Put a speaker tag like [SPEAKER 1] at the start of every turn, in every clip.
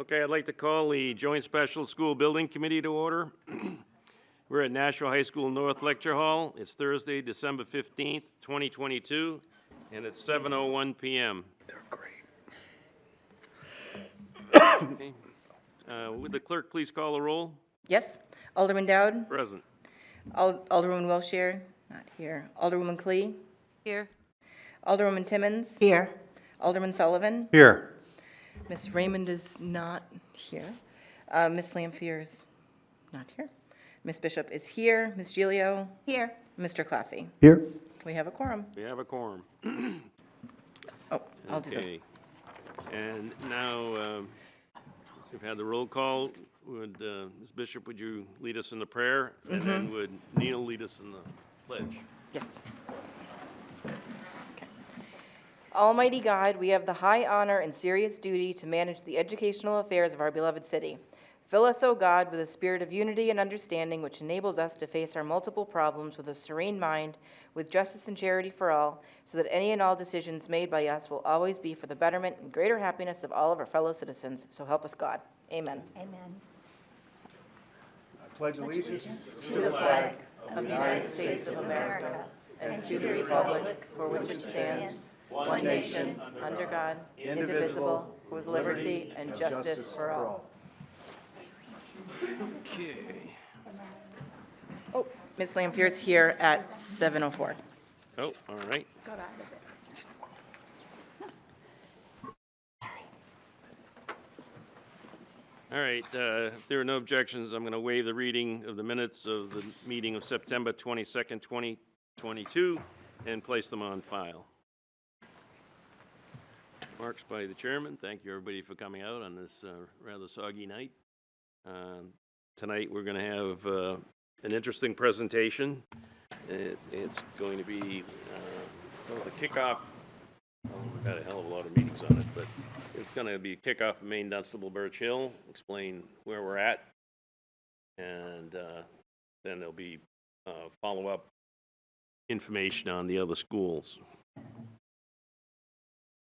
[SPEAKER 1] Okay, I'd like to call the Joint Special School Building Committee to order. We're at Nashua High School North Lecture Hall. It's Thursday, December 15th, 2022, and it's 7:01 p.m.
[SPEAKER 2] They're great.
[SPEAKER 1] Okay. Would the clerk please call the roll?
[SPEAKER 3] Yes. Alderman Dowd?
[SPEAKER 1] Present.
[SPEAKER 3] Alderwoman Wilshire? Not here. Alderwoman Clee?
[SPEAKER 4] Here.
[SPEAKER 3] Alderwoman Timmons?
[SPEAKER 4] Here.
[SPEAKER 3] Alderman Sullivan?
[SPEAKER 2] Here.
[SPEAKER 3] Miss Raymond is not here. Miss Lampier is not here. Miss Bishop is here. Miss Gilio?
[SPEAKER 4] Here.
[SPEAKER 3] Mr. Claffey?
[SPEAKER 2] Here.
[SPEAKER 3] We have a quorum.
[SPEAKER 1] We have a quorum.
[SPEAKER 3] Oh, I'll do that.
[SPEAKER 1] Okay. And now, we've had the roll call. Would, Ms. Bishop, would you lead us in the prayer? And then would Neil lead us in the pledge?
[SPEAKER 3] Yes. Okay. Almighty God, we have the high honor and serious duty to manage the educational affairs of our beloved city. Fill us, O God, with a spirit of unity and understanding which enables us to face our multiple problems with a serene mind, with justice and charity for all, so that any and all decisions made by us will always be for the betterment and greater happiness of all of our fellow citizens. So help us God. Amen.
[SPEAKER 4] Amen.
[SPEAKER 2] I pledge allegiance
[SPEAKER 3] To the flag of the United States of America and to the republic for which it stands, one nation, under God, indivisible, with liberty and justice for all.
[SPEAKER 1] Okay.
[SPEAKER 3] Oh, Ms. Lampier here at 7:04.
[SPEAKER 1] Oh, all right.
[SPEAKER 4] Got out of it.
[SPEAKER 1] All right, if there are no objections, I'm going to waive the reading of the minutes of the meeting of September 22nd, 2022, and place them on file. Remarks by the chairman. Thank you, everybody, for coming out on this rather soggy night. Tonight, we're going to have an interesting presentation. It's going to be some of the kickoff. We've had a hell of a lot of meetings on it, but it's going to be kickoff of Maine Dunstable Birch Hill, explain where we're at, and then there'll be follow-up information on the other schools.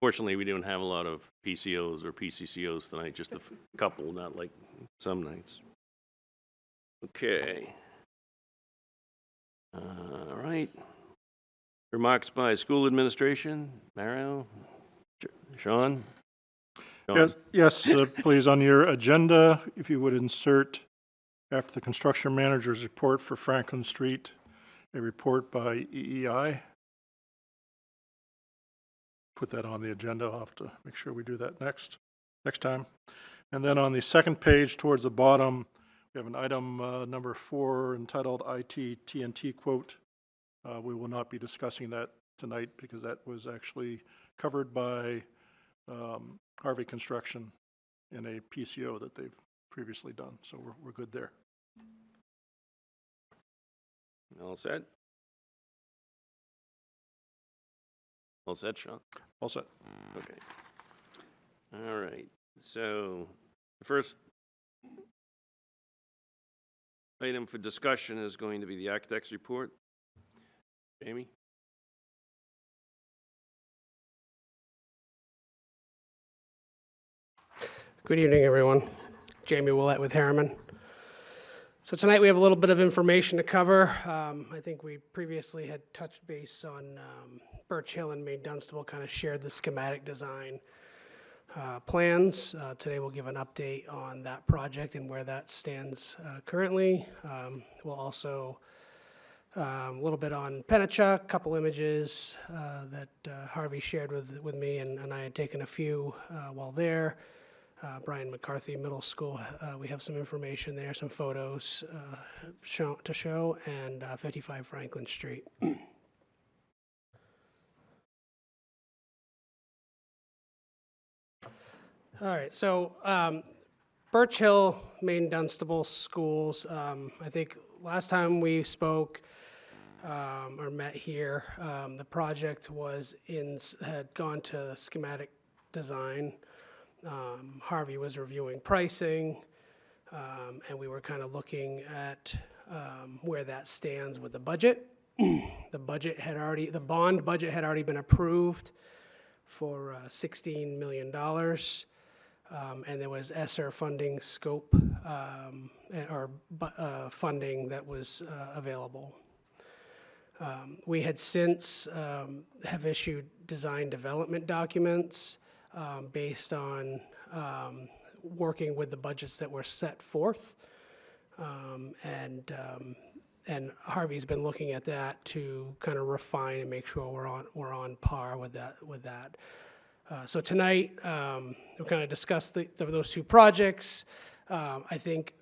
[SPEAKER 1] Fortunately, we don't have a lot of PCOs or PCCOs tonight, just a couple, not like some nights. Okay. All right. Remarks by school administration. Mario? Sean?
[SPEAKER 5] Yes, please, on your agenda, if you would insert, after the construction manager's report for Franklin Street, a report by EEI. Put that on the agenda. I'll have to make sure we do that next time. And then on the second page towards the bottom, we have an item number 4 entitled IT TNT quote. We will not be discussing that tonight because that was actually covered by Harvey Construction in a PCO that they've previously done. So we're good there.
[SPEAKER 1] All set? All set, Sean?
[SPEAKER 5] All set.
[SPEAKER 1] Okay. All right. So the first item for discussion is going to be the architect's report. Jamie?
[SPEAKER 6] Good evening, everyone. Jamie Willett with Harriman. So tonight we have a little bit of information to cover. I think we previously had touched base on Birch Hill and Maine Dunstable, kind of shared the schematic design plans. Today we'll give an update on that project and where that stands currently. We'll also a little bit on Pennachuck, a couple images that Harvey shared with me, and I had taken a few while there. Brian McCarthy Middle School, we have some information there, some photos to show, and 55 Franklin Street. All right, so Birch Hill, Maine Dunstable Schools, I think last time we spoke or met here, the project had gone to schematic design. Harvey was reviewing pricing, and we were kind of looking at where that stands with the budget. The bond budget had already been approved for $16 million. and there was ESSER funding scope funding that was available. We had since have issued design development documents based on working with the budgets that were set forth. And Harvey's been looking at that to kind of refine and make sure we're on par with that. So tonight, we'll kind of discuss those two projects. I think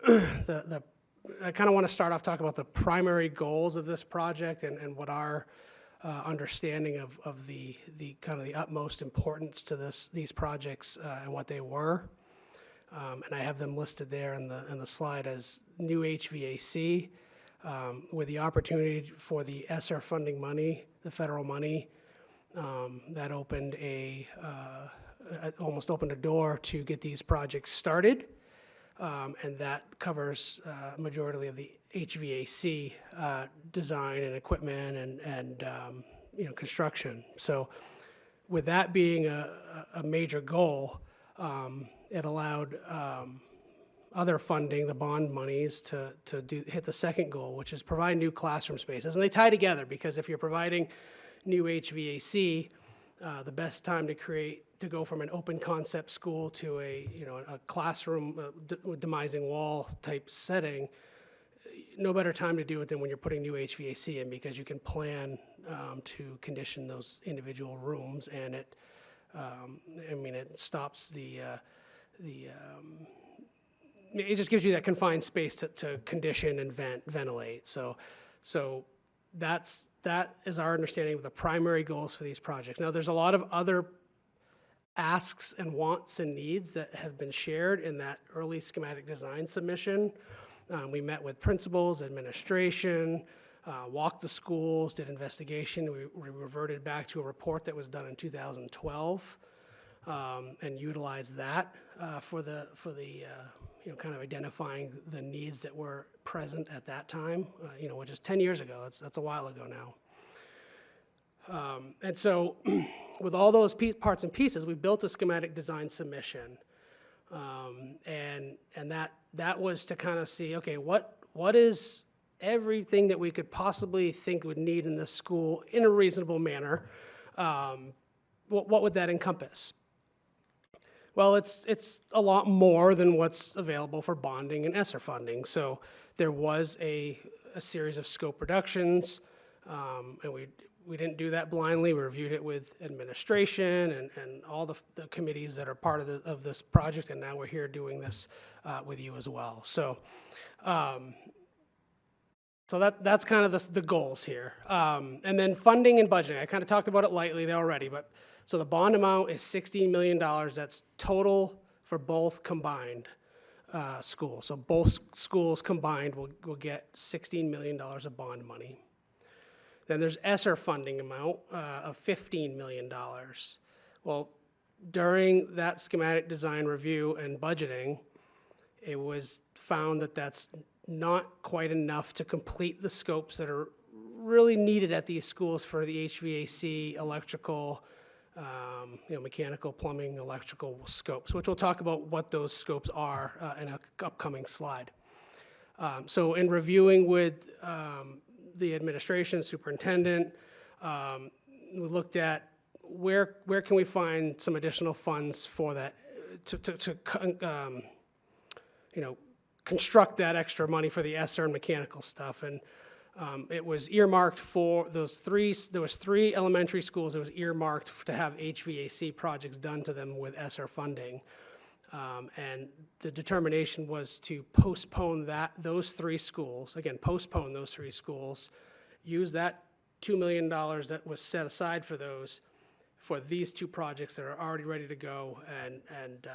[SPEAKER 6] I kind of want to start off talking about the primary goals of this project and what our understanding of the kind of the utmost importance to these projects and what they were. And I have them listed there in the slide as new HVAC, with the opportunity for the ESSER funding money, the federal money, that opened almost opened a door to get these projects started. And that covers a majority of the HVAC design and equipment and construction. So with that being a major goal, it allowed other funding, the bond monies, to hit the second goal, which is provide new classroom spaces. And they tie together because if you're providing new HVAC, the best time to go from an open concept school to a classroom demising wall type setting, no better time to do it than when you're putting new HVAC in, because you can plan to condition those individual rooms, and it stops it just gives you that confined space to condition and ventilate. So that is our understanding of the primary goals for these projects. Now, there's a lot of other asks and wants and needs that have been shared in that early schematic design submission. We met with principals, administration, walked the schools, did investigation. We reverted back to a report that was done in 2012 and utilized that for the kind of identifying the needs that were present at that time, which is 10 years ago. That's a while ago now. And so with all those parts and pieces, we built a schematic design submission. And that was to kind of see, okay, what is everything that we could possibly think would need in this school in a reasonable manner? What would that encompass? Well, it's a lot more than what's available for bonding and ESSER funding. So there was a series of scope reductions, and we didn't do that blindly. We reviewed it with administration and all the committees that are part of this project, and now we're here doing this with you as well. So that's kind of the goals here. And then funding and budgeting. I kind of talked about it lightly there already, but so the bond amount is $16 million. That's total for both combined schools. So both schools combined will get $16 million of bond money. Then there's ESSER funding amount of $15 million. Well, during that schematic design review and budgeting, it was found that that's not quite enough to complete the scopes that are really needed at these schools for the HVAC, electrical, mechanical, plumbing, electrical scopes, which we'll talk about what those scopes are in an upcoming slide. So in reviewing with the administration, superintendent, we looked at where can we find some additional funds for that to construct that extra money for the ESSER and mechanical stuff. And it was earmarked for those three. There was 3 elementary schools. It was earmarked to have HVAC projects done to them with ESSER funding. And the determination was to postpone those 3 schools, use that $2 million that was set aside for these 2 projects that are already ready to go and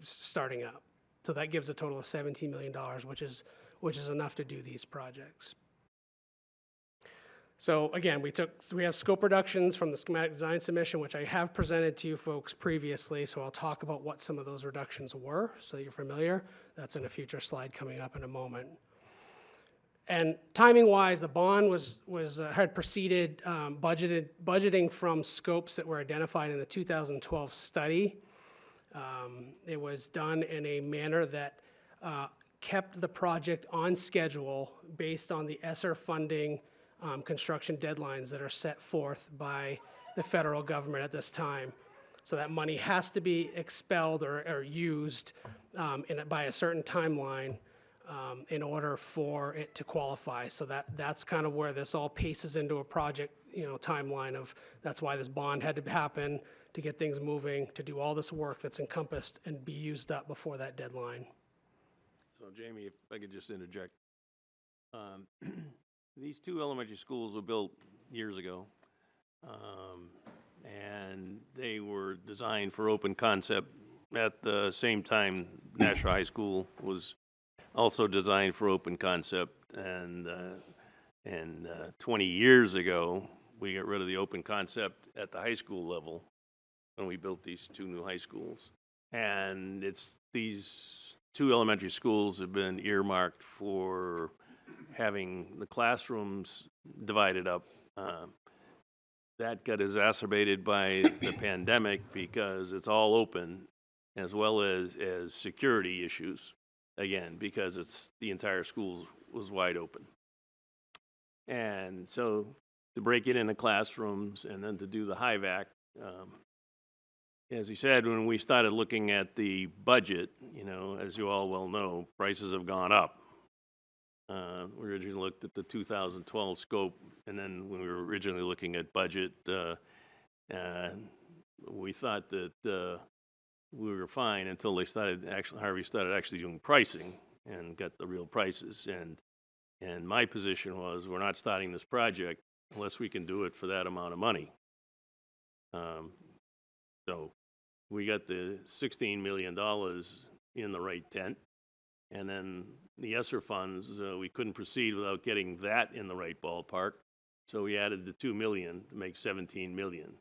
[SPEAKER 6] starting up. So that gives a total of $17 million, which is enough to do these projects. So again, we have scope reductions from the schematic design submission, which I have presented to you folks previously, so I'll talk about what some of those reductions were so that you're familiar. That's in a future slide coming up in a moment. And timing-wise, the bond had proceeded budgeting from scopes that were identified in the 2012 study. It was done in a manner that kept the project on schedule based on the ESSER funding construction deadlines that are set forth by the federal government at this time. So that money has to be expelled or used by a certain timeline in order for it to qualify. So that's kind of where this all paces into a project, timeline of, that's why this bond had to happen, to get things moving, to do all this work that's encompassed and be used up before that deadline.
[SPEAKER 1] So Jamie, if I could just interject. These two elementary schools were built years ago, and they were designed for open concept. At the same time, Nashua High School was also designed for open concept, and 20 years ago, we got rid of the open concept at the high school level when we built these two new high schools. And these two elementary schools have been earmarked for having the classrooms divided up. That got exacerbated by the pandemic because it's all open, as well as security issues, again, because the entire school was wide open. And so to break it into classrooms and then to do the high vac, as you said, when we started looking at the budget, as you all well know, prices have gone up. We originally looked at the 2012 scope, and then when we were originally looking at budget, we thought that we were fine until Harvey started actually doing pricing and got the real prices. And my position was, we're not starting this project unless we can do it for that amount of money. So we got the $16 million in the right tent. And then the ESSER funds, we couldn't proceed without getting that in the right ballpark. So we added the $2 million to make $17 million.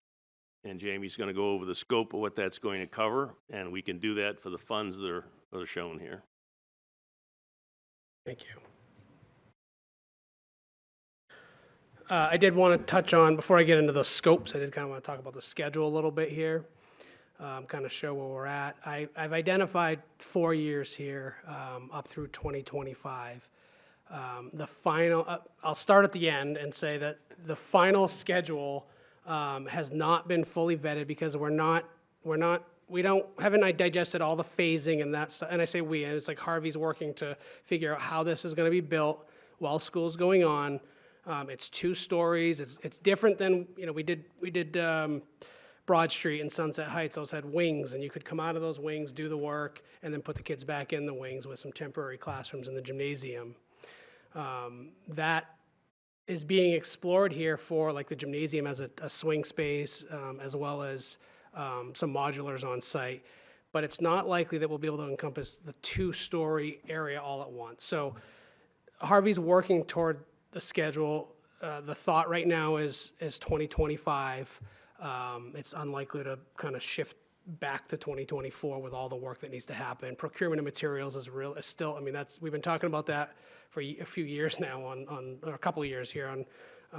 [SPEAKER 1] And Jamie's going to go over the scope of what that's going to cover, and we can do that for the funds that are shown here.
[SPEAKER 6] Thank you. I did want to touch on, before I get into the scopes, I did kind of want to talk about the schedule a little bit here, kind of show where we're at. I've identified 4 years here up through 2025. The final, I'll start at the end and say that the final schedule has not been fully vetted because haven't digested all the phasing and that stuff. And I say we, and it's like Harvey's working to figure out how this is going to be built while school's going on. It's 2 stories. It's different than, we did Broad Street and Sunset Heights. Those had wings, and you could come out of those wings, do the work, and then put the kids back in the wings with some temporary classrooms in the gymnasium. That is being explored here for like the gymnasium as a swing space, as well as some modulars on site. But it's not likely that we'll be able to encompass the 2-story area all at once. So Harvey's working toward the schedule. The thought right now is 2025. It's unlikely to kind of shift back to 2024 with all the work that needs to happen. Procurement of materials is still, we've been talking about that for a few years now or a couple of years here on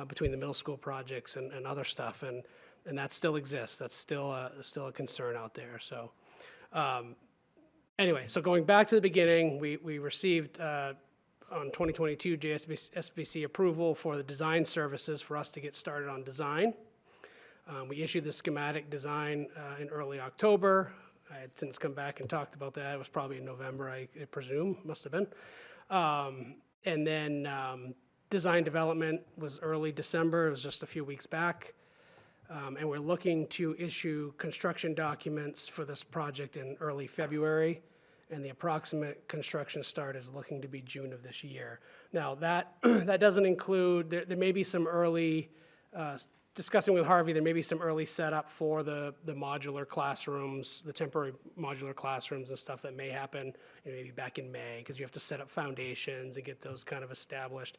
[SPEAKER 6] between the middle school projects and other stuff, and that still exists. That's still a concern out there. So anyway, so going back to the beginning, we received on 2022 JSBC approval for the design services for us to get started on design. We issued the schematic design in early October. I had since come back and talked about that. It was probably in November, I presume, must have been. And then design development was early December. It was just a few weeks back. And we're looking to issue construction documents for this project in early February. And the approximate construction start is looking to be June of this year. Now, that doesn't include, there may be some early, discussing with Harvey, there may be some early setup for the modular classrooms, the temporary modular classrooms and stuff that may happen maybe back in May, because you have to set up foundations and get those kind of established.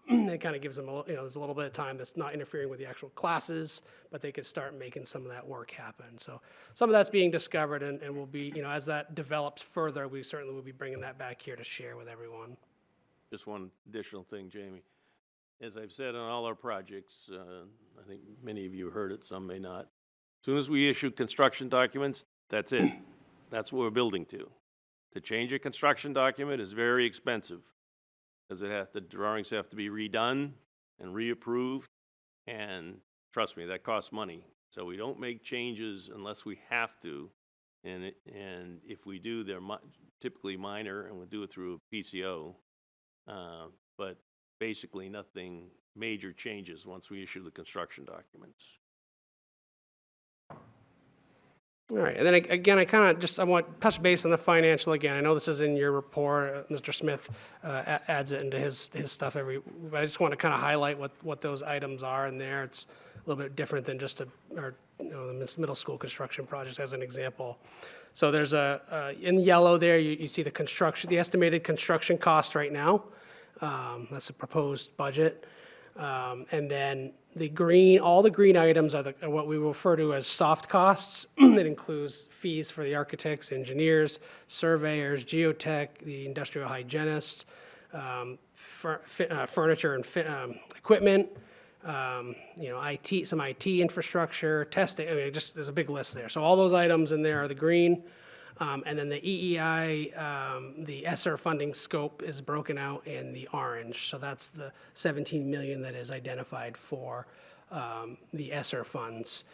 [SPEAKER 6] It kind of gives them, there's a little bit of time that's not interfering with the actual classes, but they could start making some of that work happen. So some of that's being discovered, and will be, as that develops further, we certainly will be bringing that back here to share with everyone.
[SPEAKER 1] Just one additional thing, Jamie. As I've said on all our projects, I think many of you heard it, some may not. As soon as we issue construction documents, that's it. that's what we're building to. To change a construction document is very expensive, because the drawings have to be redone and reapproved, and trust me, that costs money. So we don't make changes unless we have to, and if we do, they're typically minor, and we'll do it through a PCO. But basically, nothing major changes once we issue the construction documents.
[SPEAKER 6] All right, and then again, I want to touch base on the financial again. I know this is in your report. Mr. Smith adds it into his stuff but I just want to kind of highlight what those items are in there. It's a little bit different than just the middle school construction project as an example. So there's in yellow there, you see the estimated construction cost right now. That's a proposed budget. And then all the green items are what we refer to as soft costs. It includes fees for the architects, engineers, surveyors, geotech, the industrial hygienists, furniture and equipment, IT, some IT infrastructure, testing. I mean, there's a big list there. So all those items in there are the green. And then the EEI, the ESSER funding scope is broken out in the orange. So that's the 17 million that is identified for the ESSER funds.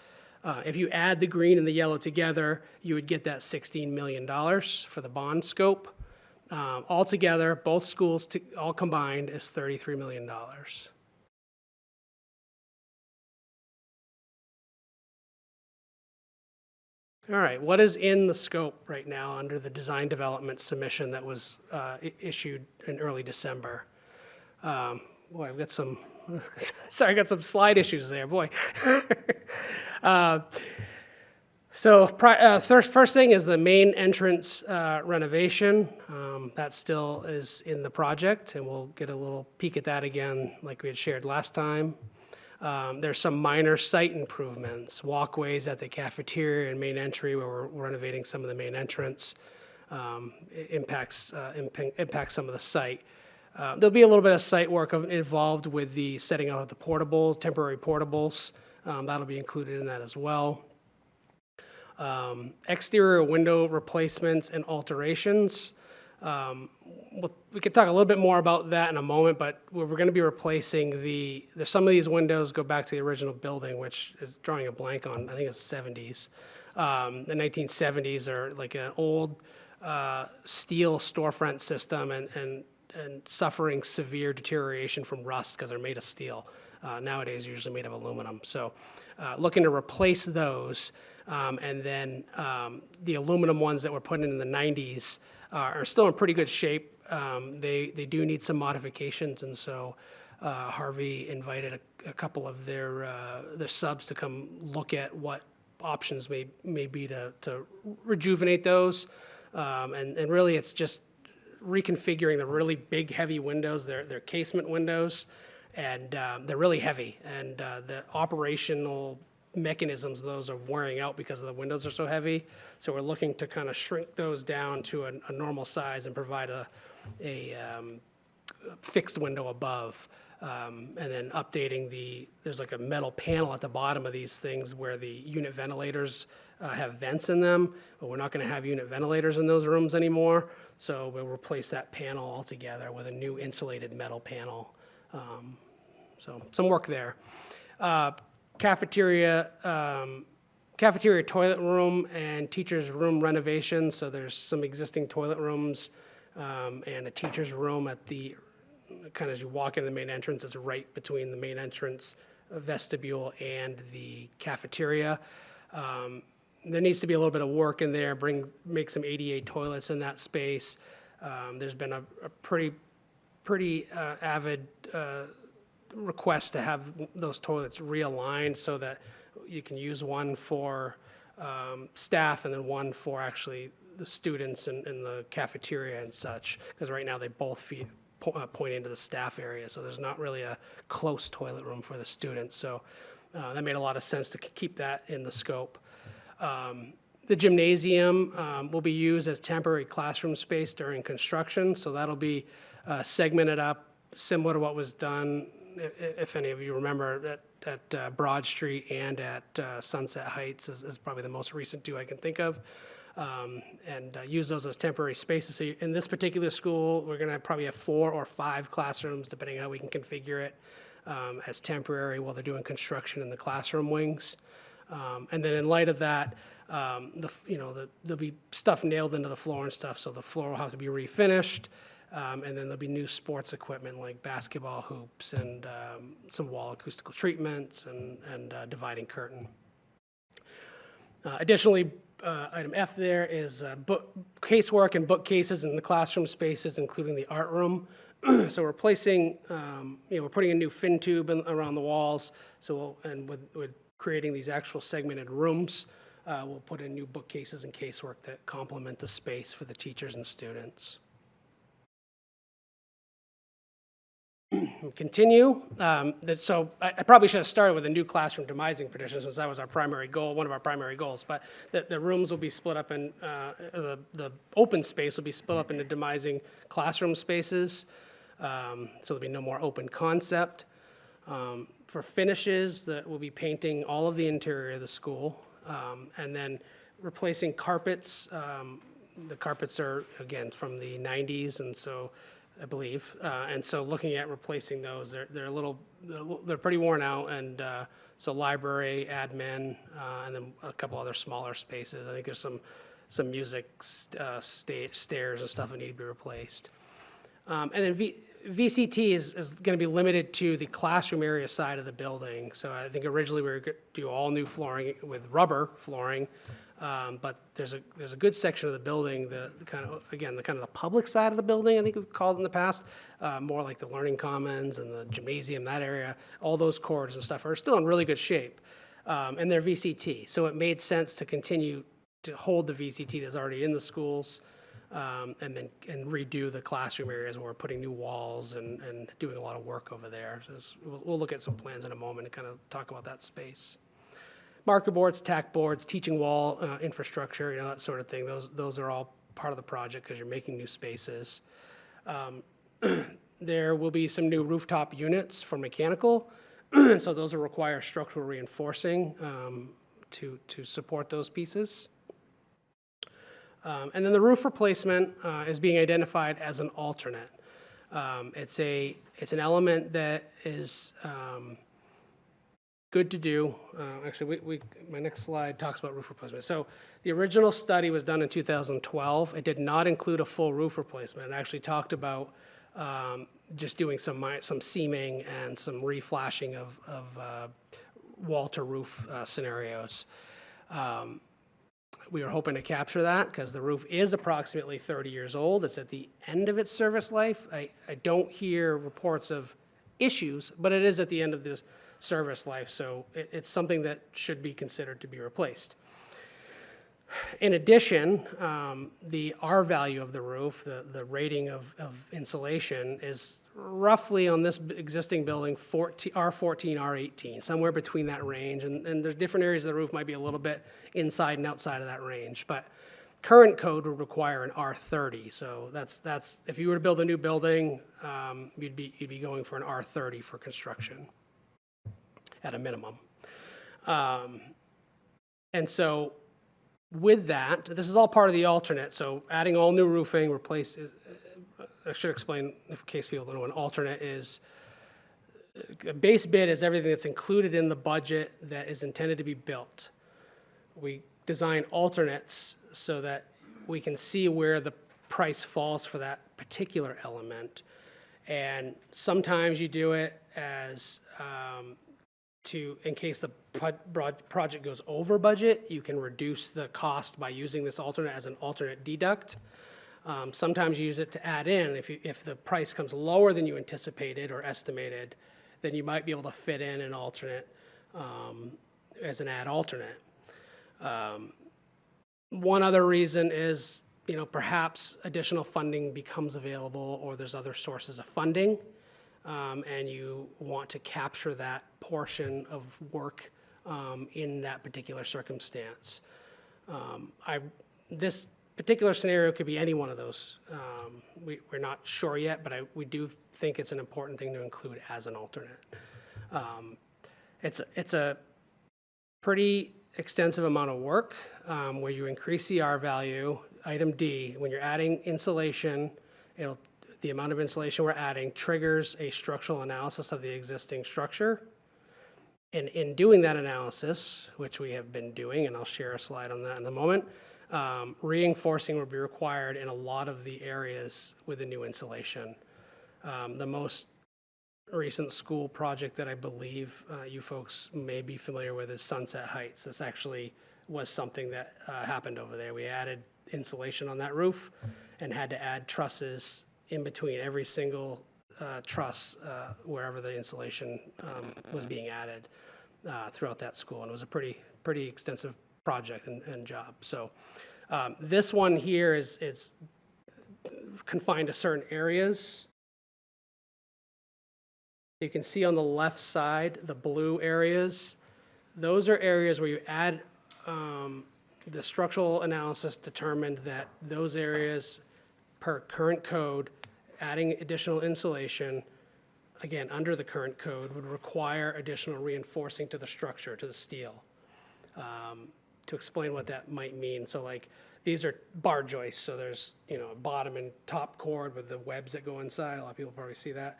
[SPEAKER 6] If you add the green and the yellow together, you would get that $16 million for the bond scope. Altogether, both schools, all combined, is $33 million. All right, what is in the scope right now under the design development submission that was issued in early December? Boy, I've got some, sorry, I got some slide issues there, boy. First thing is the main entrance renovation. That still is in the project, and we'll get a little peek at that again like we had shared last time. There's some minor site improvements, walkways at the cafeteria and main entry where we're renovating some of the main entrance. Impacts some of the site. There'll be a little bit of site work involved with the setting up of the portables, temporary portables. That'll be included in that as well. Exterior window replacements and alterations. We could talk a little bit more about that in a moment, but we're going to be replacing some of these windows go back to the original building, which is drawing a blank on, I think it's 70s. The 1970s are like an old steel storefront system and suffering severe deterioration from rust because they're made of steel. Nowadays, usually made of aluminum. So looking to replace those, and then the aluminum ones that were put in the 90s are still in pretty good shape. They do need some modifications, and so Harvey invited a couple of their subs to come look at what options may be to rejuvenate those. And really, it's just reconfiguring the really big, heavy windows. They're casement windows, and they're really heavy. And the operational mechanisms of those are wearing out because the windows are so heavy. So we're looking to kind of shrink those down to a normal size and provide a fixed window above. And then updating there's like a metal panel at the bottom of these things where the unit ventilators have vents in them, but we're not going to have unit ventilators in those rooms anymore. So we'll replace that panel altogether with a new insulated metal panel. So some work there. Cafeteria toilet room and teacher's room renovation. So there's some existing toilet rooms and a teacher's room at the, kind of as you walk into the main entrance, it's right between the main entrance vestibule and the cafeteria. There needs to be a little bit of work in there, make some ADA toilets in that space. There's been a pretty avid request to have those toilets realigned so that you can use one for staff and then one for actually the students in the cafeteria and such, because right now they both point into the staff area, so there's not really a close toilet room for the students. So that made a lot of sense to keep that in the scope. The gymnasium will be used as temporary classroom space during construction, so that'll be segmented up similar to what was done, if any of you remember, at Broad Street and at Sunset Heights is probably the most recent two I can think of. and use those as temporary spaces. So in this particular school, we're going to probably have 4 or 5 classrooms, depending on how we can configure it, as temporary while they're doing construction in the classroom wings. And then in light of that, there'll be stuff nailed into the floor and stuff, so the floor will have to be refinished. And then there'll be new sports equipment like basketball hoops and some wall acoustical treatments and dividing curtain. Additionally, item F there is casework and bookcases in the classroom spaces, including the art room. So we're placing, we're putting a new fin tube around the walls. So with creating these actual segmented rooms, we'll put in new bookcases and casework that complement the space for the teachers and students. Continue. So I probably should have started with a new classroom demising petition, since that was our primary goal, one of our primary goals. But the rooms will be split up in, the open space will be split up into demising classroom spaces. So there'll be no more open concept. For finishes, that we'll be painting all of the interior of the school, and then replacing carpets. The carpets are, again, from the 90s, and so I believe, and so looking at replacing those, they're pretty worn out, and so library, admin, and then a couple other smaller spaces. I think there's some music stairs and stuff that need to be replaced. And then VCT is going to be limited to the classroom area side of the building. So I think originally we were going to do all new flooring with rubber flooring, but there's a good section of the building, the kind of the public side of the building, I think we've called it in the past, more like the learning commons and the gymnasium, that area. All those corridors and stuff are still in really good shape, and they're VCT. So it made sense to continue to hold the VCT that's already in the schools, and redo the classroom areas where we're putting new walls and doing a lot of work over there. So we'll look at some plans in a moment and kind of talk about that space. Marker boards, tack boards, teaching wall infrastructure, that sort of thing. Those are all part of the project because you're making new spaces. There will be some new rooftop units for mechanical, so those will require structural reinforcing to support those pieces. And then the roof replacement is being identified as an alternate. It's an element that is good to do. Actually, my next slide talks about roof replacement. So the original study was done in 2012. It did not include a full roof replacement. It actually talked about just doing some seaming and some reflashing of wall to roof scenarios. We were hoping to capture that because the roof is approximately 30 years old. It's at the end of its service life. I don't hear reports of issues, but it is at the end of this service life, so it's something that should be considered to be replaced. In addition, the R value of the roof, the rating of insulation, is roughly on this existing building R14, R18, somewhere between that range. And there's different areas of the roof might be a little bit inside and outside of that range. But current code would require an R30. So that's if you were to build a new building, you'd be going for an R30 for construction at a minimum. And so with that, this is all part of the alternate. So adding all new roofing, I should explain in case people don't know, an alternate is, a base bid is everything that's included in the budget that is intended to be built. We design alternates so that we can see where the price falls for that particular element. And sometimes you do it as in case the project goes over budget, you can reduce the cost by using this alternate as an alternate deduct. Sometimes you use it to add in. If the price comes lower than you anticipated or estimated, then you might be able to fit in an alternate as an add alternate. One other reason is, perhaps additional funding becomes available or there's other sources of funding, and you want to capture that portion of work in that particular circumstance. This particular scenario could be any one of those. We're not sure yet, but we do think it's an important thing to include as an alternate. It's a pretty extensive amount of work where you increase the R value. Item D, when you're adding insulation, the amount of insulation we're adding triggers a structural analysis of the existing structure. And in doing that analysis, which we have been doing, and I'll share a slide on that in a moment, reinforcing will be required in a lot of the areas with the new insulation. The most recent school project that I believe you folks may be familiar with is Sunset Heights. This actually was something that happened over there. We added insulation on that roof and had to add trusses in between every single truss wherever the insulation was being added throughout that school. And it was a pretty extensive project and job. So this one here is confined to certain areas. You can see on the left side, the blue areas. Those are areas where you add, the structural analysis determined that those areas, per current code, adding additional insulation, again, under the current code, would require additional reinforcing to the structure, to the steel. To explain what that might mean, so like, these are bar joists, so there's, a bottom and top cord with the webs that go inside. A lot of people probably see that.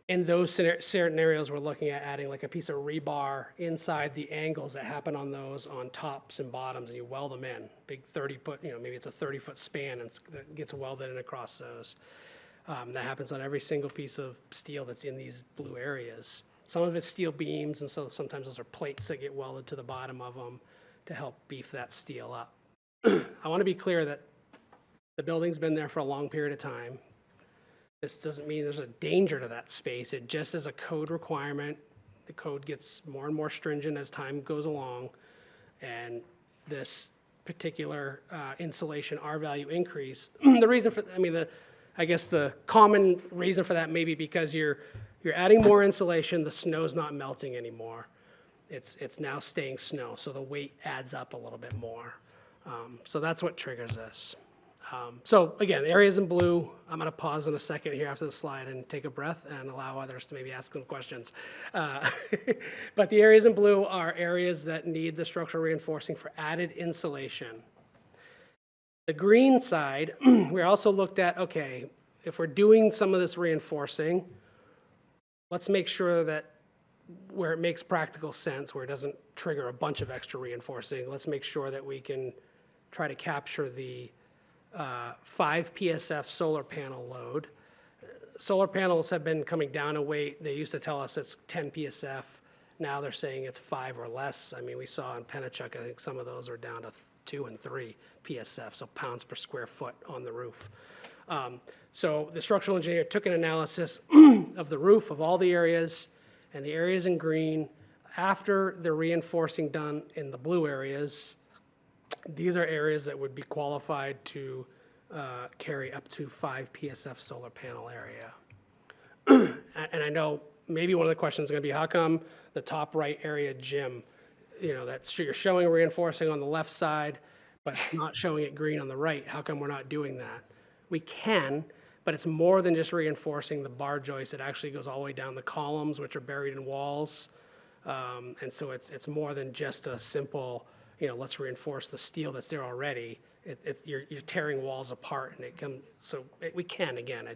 [SPEAKER 6] In those scenarios, we're looking at adding like a piece of rebar inside the angles that happen on those on tops and bottoms, and you weld them in. Big 30-foot, maybe it's a 30-foot span and that gets welded in across those. That happens on every single piece of steel that's in these blue areas. Some of it's steel beams, and so sometimes those are plates that get welded to the bottom of them to help beef that steel up. I want to be clear that the building's been there for a long period of time. This doesn't mean there's a danger to that space. It just is a code requirement. The code gets more and more stringent as time goes along. And this particular insulation R value increase, the reason for, I guess the common reason for that may be because you're adding more insulation, the snow's not melting anymore. It's now staying snow, so the weight adds up a little bit more. So that's what triggers this. So again, the areas in blue, I'm going to pause in a second here after the slide and take a breath and allow others to maybe ask some questions. But the areas in blue are areas that need the structural reinforcing for added insulation. The green side, we also looked at, okay, if we're doing some of this reinforcing, let's make sure that where it makes practical sense, where it doesn't trigger a bunch of extra reinforcing, let's make sure that we can try to capture the 5 PSF solar panel load. Solar panels have been coming down in weight. They used to tell us it's 10 PSF. Now they're saying it's 5 or less. We saw in Pennachuck, I think some of those are down to 2 and 3 PSF, so pounds per square foot on the roof. So the structural engineer took an analysis of the roof of all the areas, and the areas in green, after the reinforcing done in the blue areas, these are areas that would be qualified to carry up to 5 PSF solar panel area. And I know maybe one of the questions is going to be, how come the top right area gym, that's you're showing reinforcing on the left side, but not showing it green on the right? How come we're not doing that? We can, but it's more than just reinforcing the bar joist. It actually goes all the way down the columns, which are buried in walls. And so it's more than just a simple, let's reinforce the steel that's there already. You're tearing walls apart, and we can, again,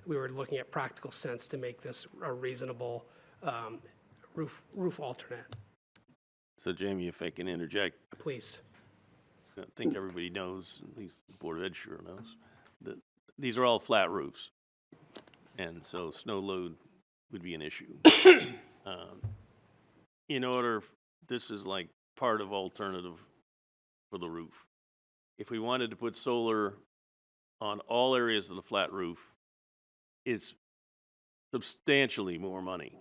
[SPEAKER 6] we were looking at practical sense to make this a reasonable roof alternate.
[SPEAKER 1] So Jamie, if I can interject,
[SPEAKER 6] Please.
[SPEAKER 1] I think everybody knows, at least the Board of Ed sure knows, that these are all flat roofs. And so snow load would be an issue. This is like part of alternative for the roof. If we wanted to put solar on all areas of the flat roof, it's substantially more money.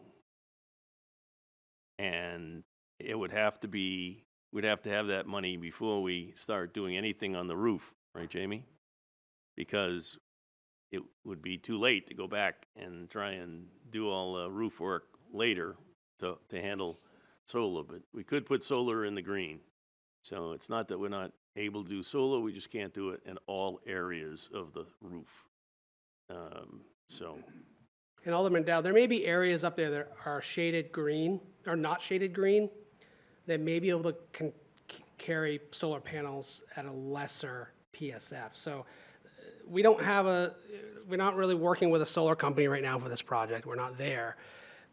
[SPEAKER 1] And it would have to be, we'd have to have that money before we start doing anything on the roof, right, Jamie? Because it would be too late to go back and try and do all the roof work later to handle solar, but we could put solar in the green. So it's not that we're not able to do solar, we just can't do it in all areas of the roof.
[SPEAKER 6] And Alderman Dow, there may be areas up there that are shaded green, or not shaded green, that may be able to carry solar panels at a lesser PSF. So we don't have we're not really working with a solar company right now for this project. We're not there.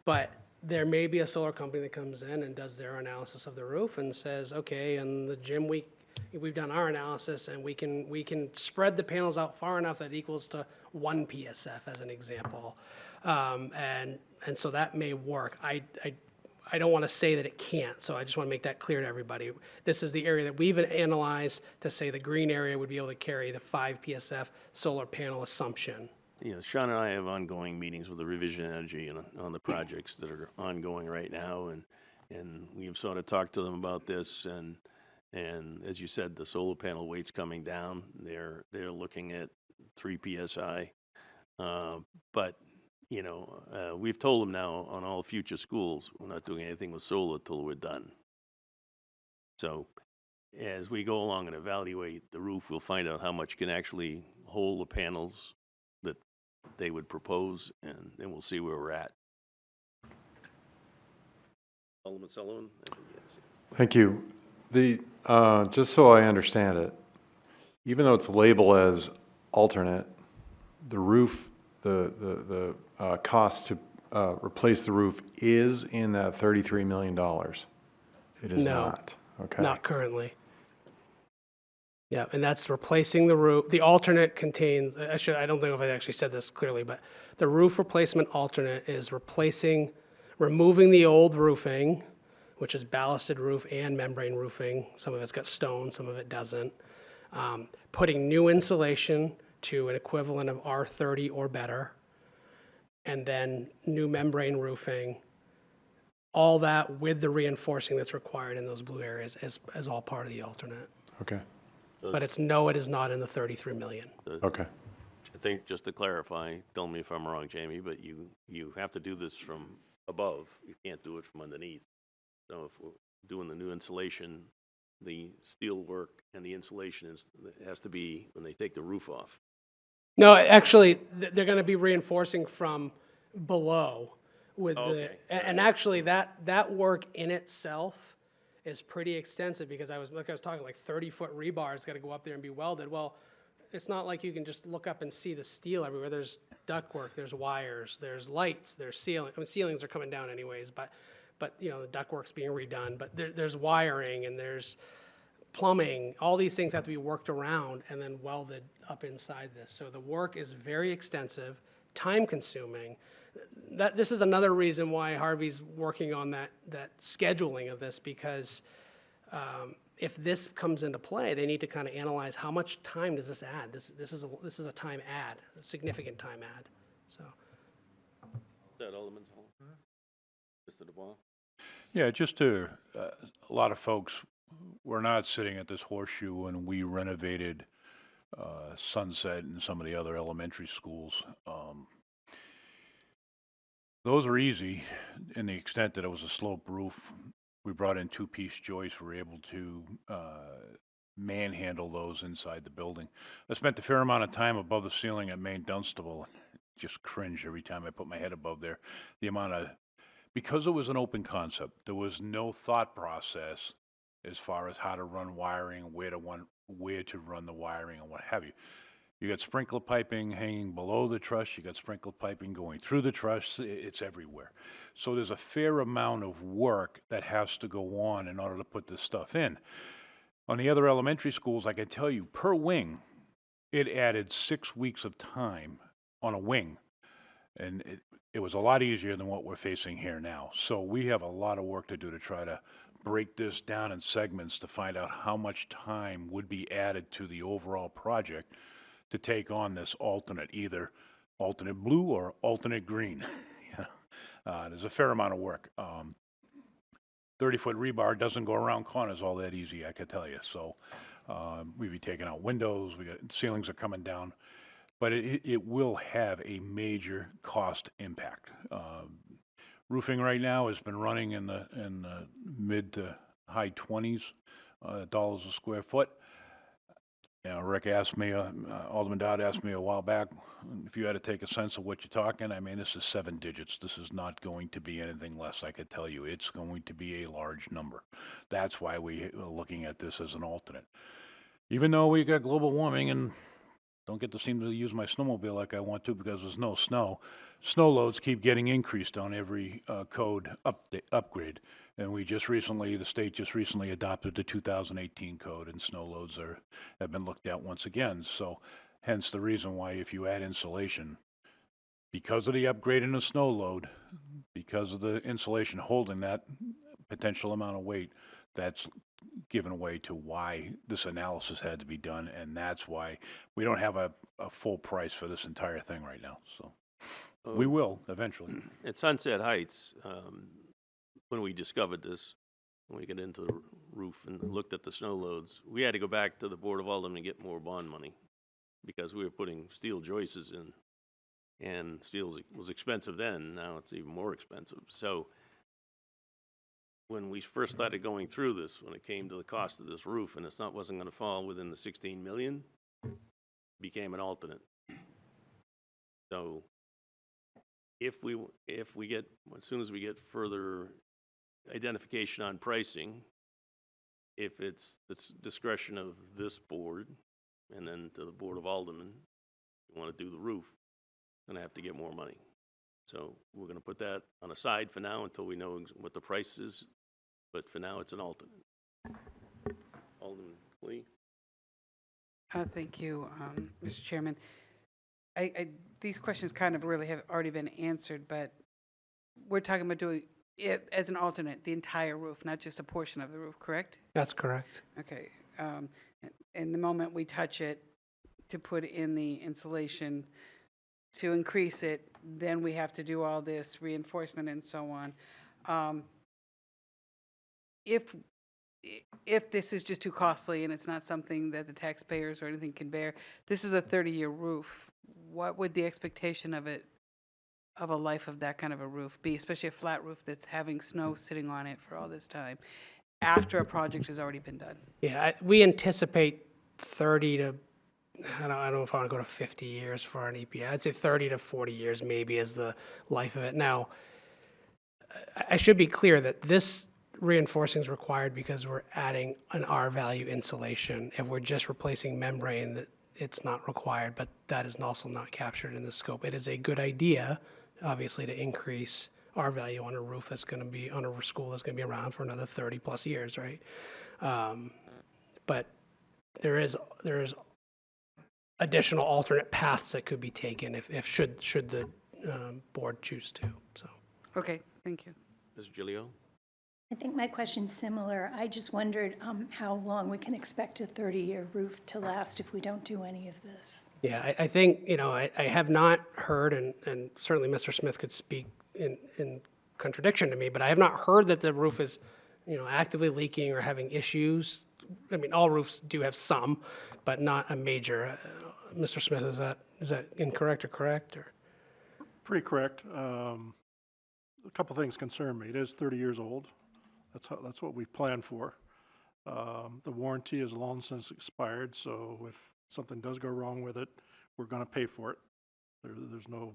[SPEAKER 6] But there may be a solar company that comes in and does their analysis of the roof and says, okay, in the gym we've done our analysis and we can spread the panels out far enough that it equals to 1 PSF as an example. And so that may work. I don't want to say that it can't, so I just want to make that clear to everybody. This is the area that we've analyzed to say the green area would be able to carry the 5 PSF solar panel assumption.
[SPEAKER 1] Yeah, Sean and I have ongoing meetings with the Revision Energy on the projects that are ongoing right now, and we've sort of talked to them about this, and as you said, the solar panel weight's coming down. They're looking at 3 PSI, but you know, we've told them now on all future schools, we're not doing anything with solar till we're done. So as we go along and evaluate the roof, we'll find out how much can actually hold the panels that they would propose, and then we'll see where we're at. Alderman Sullivan? Yes.
[SPEAKER 4] Thank you. Just so I understand it, even though it's labeled as alternate, the roof, the cost to replace the roof is in that $33 million. It is
[SPEAKER 6] No.
[SPEAKER 4] not. Okay.
[SPEAKER 6] Not currently. Yeah, and that's replacing the roof. The alternate contains, I don't think if I actually said this clearly, but the roof replacement alternate is removing the old roofing, which is ballasted roof and membrane roofing. Some of it's got stone, some of it doesn't. Putting new insulation to an equivalent of R30 or better, and then new membrane roofing. All that with the reinforcing that's required in those blue areas as all part of the alternate.
[SPEAKER 4] Okay.
[SPEAKER 6] But it is not in the 33 million.
[SPEAKER 4] Okay.
[SPEAKER 1] I think, just to clarify, tell me if I'm wrong, Jamie, but you have to do this from above. You can't do it from underneath. So if we're doing the new insulation, the steel work and the insulation has to be when they take the roof off.
[SPEAKER 6] No, actually, they're going to be reinforcing from below with
[SPEAKER 1] Okay.
[SPEAKER 6] and actually that work in itself is pretty extensive because I was talking like 30-foot rebar has got to go up there and be welded. Well, it's not like you can just look up and see the steel everywhere. There's ductwork, there's wires, there's lights, there's ceiling. I mean, ceilings are coming down anyways, but you know, the ductwork's being redone. But there's wiring and there's plumbing. All these things have to be worked around and then welded up inside this. So the work is very extensive, time-consuming. This is another reason why Harvey's working on that scheduling of this, because if this comes into play, they need to kind of analyze how much time does this add. This is a time add, a significant time add. So.
[SPEAKER 1] Is that Alderman Sullivan? Mr. DeBois?
[SPEAKER 7] Yeah, just to, a lot of folks were not sitting at this horseshoe when we renovated Sunset and some of the other elementary schools. Those are easy in the extent that it was a sloped roof. We brought in 2-piece joists. We were able to manhandle those inside the building. I spent a fair amount of time above the ceiling at Main Dunstable. Just cringe every time I put my head above there. The amount of, because it was an open concept, there was no thought process as far as how to run wiring, where to run the wiring and what have you. You got sprinkler piping hanging below the truss. You got sprinkler piping going through the truss. It's everywhere. So there's a fair amount of work that has to go on in order to put this stuff in. On the other elementary schools, I can tell you, per wing, it added 6 weeks of time on a wing. And it was a lot easier than what we're facing here now. So we have a lot of work to do to try to break this down in segments to find out how much time would be added to the overall project to take on this alternate, either alternate blue or alternate green. There's a fair amount of work. 30-foot rebar doesn't go around corners all that easy, I can tell you. So we'd be taking out windows, ceilings are coming down, but it will have a major cost impact. Roofing right now has been running in the mid to high 20s dollars a square foot. You know, Rick asked me, Alderman Dodd asked me a while back, if you had to take a sense of what you're talking, I mean, this is 7 digits. This is not going to be anything less, I could tell you. It's going to be a large number. That's why we are looking at this as an alternate. Even though we got global warming and don't get to seem to use my snowmobile like I want to because there's no snow, snow loads keep getting increased on every code upgrade. And the state just recently adopted the 2018 code, and snow loads have been looked at once again. So hence the reason why if you add insulation, because of the upgrade in the snow load, because of the insulation holding that potential amount of weight, that's given way to why this analysis had to be done, and that's why we don't have a full price for this entire thing right now. So we will eventually.
[SPEAKER 1] At Sunset Heights, when we discovered this, when we got into the roof and looked at the snow loads, we had to go back to the Board of Aldermen to get more bond money because we were putting steel joists in, and steel was expensive then. Now it's even more expensive. So when we first started going through this, when it came to the cost of this roof, and wasn't going to fall within the 16 million, became an alternate. So if we get, as soon as we get further identification on pricing, if it's the discretion of this board, and then to the Board of Aldermen, you want to do the roof, going to have to get more money. So we're going to put that on a side for now until we know what the price is, but for now it's an alternate. Alderman Lee?
[SPEAKER 8] Thank you, Mr. Chairman. These questions kind of really have already been answered, but we're talking about doing it as an alternate, the entire roof, not just a portion of the roof, correct?
[SPEAKER 6] That's correct.
[SPEAKER 8] Okay. And the moment we touch it to put in the insulation to increase it, then we have to do all this reinforcement and so on. If this is just too costly and it's not something that the taxpayers or anything can bear, this is a 30-year roof. What would the expectation of a life of that kind of a roof be, especially a flat roof that's having snow sitting on it for all this time after a project has already been done?
[SPEAKER 6] Yeah, we anticipate 30 to, I don't know if I want to go to 50 years for an EPA. I'd say 30 to 40 years maybe is the life of it. Now, I should be clear that this reinforcing is required because we're adding an R-value insulation. If we're just replacing membrane, it's not required, but that is also not captured in the scope. It is a good idea, obviously, to increase R-value on a roof that's going to be, on a school that's going to be around for another 30 plus years, right? But there is additional alternate paths that could be taken if should the board choose to, so.
[SPEAKER 8] Okay, thank you.
[SPEAKER 1] Ms. Gilio?
[SPEAKER 9] I think my question's similar. I just wondered how long we can expect a 30-year roof to last if we don't do any of this.
[SPEAKER 6] Yeah, I think, I have not heard, and certainly Mr. Smith could speak in contradiction to me, but I have not heard that the roof is, actively leaking or having issues. I mean, all roofs do have some, but not a major. Mr. Smith, is that incorrect or correct? Or?
[SPEAKER 5] Pretty correct. A couple things concern me. It is 30 years old. That's what we planned for. The warranty is long since expired, so if something does go wrong with it, we're going to pay for it. There's no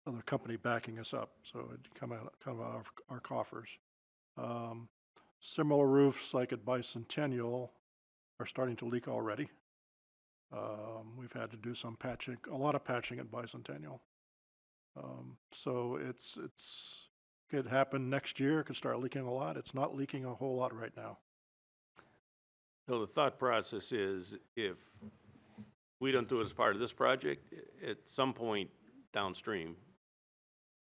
[SPEAKER 5] other company backing us up, so it'd come out of our coffers. Similar roofs like at Bicentennial are starting to leak already. We've had to do some patching, a lot of patching at Bicentennial. So it's could happen next year. It could start leaking a lot. It's not leaking a whole lot right now.
[SPEAKER 1] So the thought process is if we don't do it as part of this project, at some point downstream,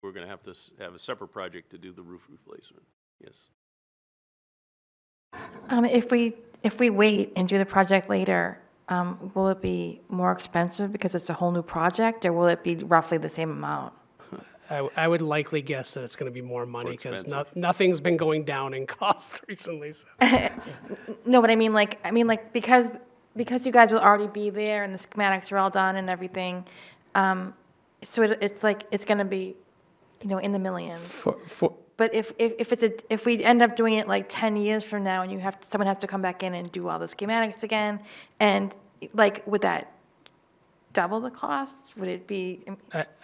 [SPEAKER 1] we're going to have a separate project to do the roof replacement. Yes.
[SPEAKER 10] If we wait and do the project later, will it be more expensive because it's a whole new project, or will it be roughly the same amount?
[SPEAKER 6] I would likely guess that it's going to be more money because
[SPEAKER 1] expensive.
[SPEAKER 6] nothing's been going down in cost recently. So.
[SPEAKER 10] No, but I mean because you guys will already be there and the schematics are all done and everything. So it's like it's going to be in the millions.
[SPEAKER 6] For,
[SPEAKER 10] But if we end up doing it like 10 years from now and someone has to come back in and do all the schematics again, and like, would that double the cost? Would it be,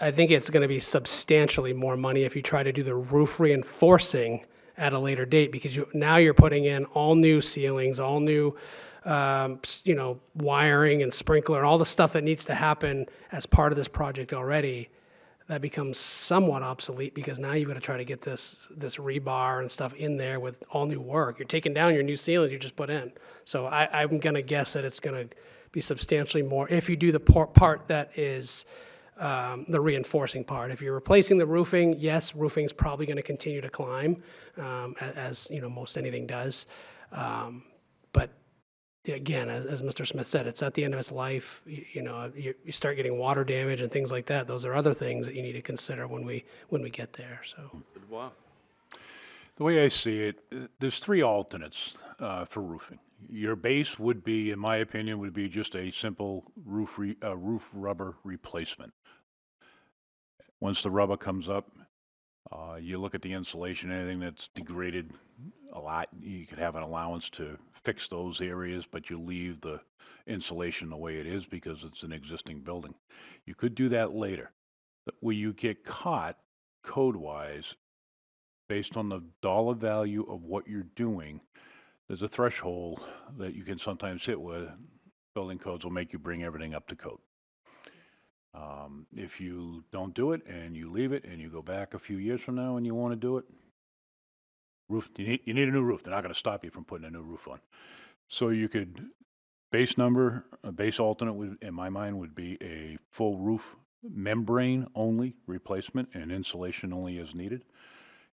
[SPEAKER 6] I think it's going to be substantially more money if you try to do the roof reinforcing at a later date, because now you're putting in all new ceilings, all new, wiring and sprinkler, all the stuff that needs to happen as part of this project already. That becomes somewhat obsolete because now you've got to try to get this rebar and stuff in there with all new work. You're taking down your new ceilings you just put in. So I'm going to guess that it's going to be substantially more if you do the part that is the reinforcing part. If you're replacing the roofing, yes, roofing's probably going to continue to climb, as most anything does. But again, as Mr. Smith said, it's at the end of its life. You start getting water damage and things like that. Those are other things that you need to consider when we get there. So.
[SPEAKER 1] Mr. Dubois?
[SPEAKER 7] The way I see it, there's three alternates for roofing. Your base would be, in my opinion, would be just a simple roof rubber replacement. Once the rubber comes up, you look at the insulation, anything that's degraded a lot, you could have an allowance to fix those areas, but you leave the insulation the way it is because it's an existing building. You could do that later. But where you get caught code-wise, based on the dollar value of what you're doing, there's a threshold that you can sometimes hit with. Building codes will make you bring everything up to code. If you don't do it and you leave it and you go back a few years from now and you want to do it, you need a new roof. They're not going to stop you from putting a new roof on. So you could, a base alternate would, in my mind, would be a full roof membrane only replacement and insulation only as needed.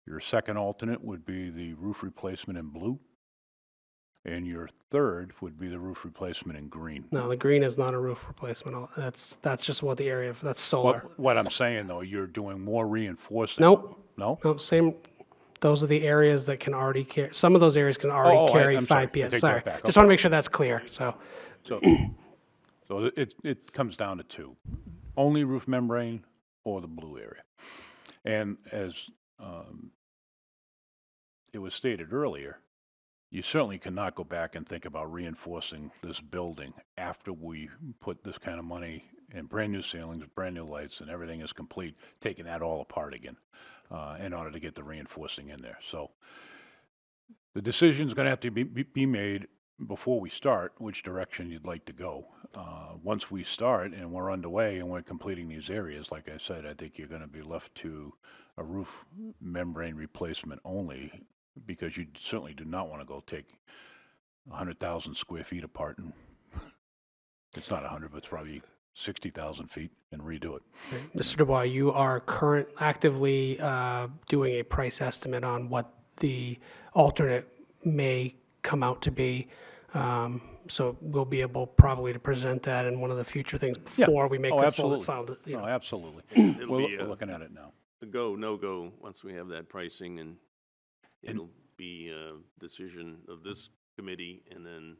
[SPEAKER 7] Your second alternate would be the roof replacement in blue. And your third would be the roof replacement in green.
[SPEAKER 6] No, the green is not a roof replacement. That's just what the area, that's solar.
[SPEAKER 7] What I'm saying, though, you're doing more reinforcing.
[SPEAKER 6] Nope.
[SPEAKER 7] No?
[SPEAKER 6] No, same, those are the areas that can already carry, some of those areas can already carry
[SPEAKER 7] I'm sorry.
[SPEAKER 6] 5
[SPEAKER 7] I
[SPEAKER 6] PS.
[SPEAKER 7] take
[SPEAKER 6] Sorry.
[SPEAKER 7] that back.
[SPEAKER 6] Just want to make sure that's clear, so.
[SPEAKER 7] So it comes down to two. Only roof membrane or the blue area. And as it was stated earlier, you certainly cannot go back and think about reinforcing this building after we put this kind of money in brand new ceilings, brand new lights, and everything is complete, taking that all apart again in order to get the reinforcing in there. So the decision's going to have to be made before we start which direction you'd like to go. Once we start and we're underway and we're completing these areas, like I said, I think you're going to be left to a roof membrane replacement only, because you certainly do not want to go take 100,000 square feet apart, and it's not 100, but it's probably 60,000 feet, and redo it.
[SPEAKER 6] Mr. Dubois, you are actively doing a price estimate on what the alternate may come out to be. So we'll be able probably to present that in one of the future things before we make the full final.
[SPEAKER 7] No, absolutely.
[SPEAKER 1] It'll
[SPEAKER 7] We're
[SPEAKER 1] be
[SPEAKER 7] looking at it now.
[SPEAKER 1] a go, no-go, once we have that pricing, and it'll be a decision of this committee, and then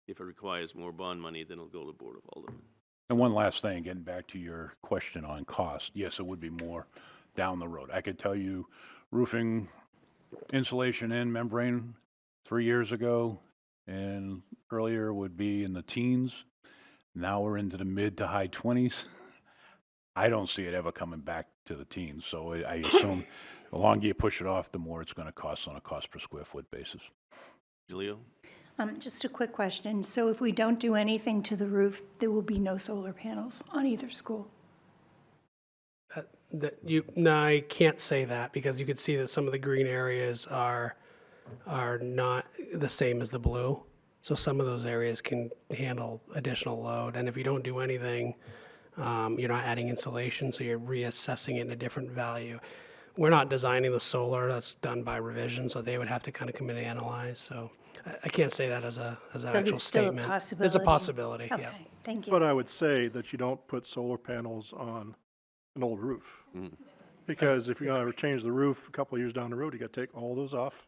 [SPEAKER 1] if it requires more bond money, then it'll go to the Board of Aldermen.
[SPEAKER 7] And one last thing, getting back to your question on cost, yes, it would be more down the road. I could tell you roofing, insulation and membrane 3 years ago and earlier would be in the teens. Now we're into the mid to high 20s. I don't see it ever coming back to the teens, so I assume the longer you push it off, the more it's going to cost on a cost per square foot basis.
[SPEAKER 1] Julio?
[SPEAKER 9] Just a quick question. So if we don't do anything to the roof, there will be no solar panels on either school?
[SPEAKER 6] No, I can't say that, because you could see that some of the green areas are not the same as the blue. So some of those areas can handle additional load. And if you don't do anything, you're not adding insulation, so you're reassessing it in a different value. We're not designing the solar, that's done by revision, so they would have to kind of come in and analyze. So I can't say that as an actual statement. There's a possibility, yeah.
[SPEAKER 9] Okay, thank you.
[SPEAKER 5] But I would say that you don't put solar panels on an old roof. Because if you're going to change the roof a couple of years down the road, you got to take all those off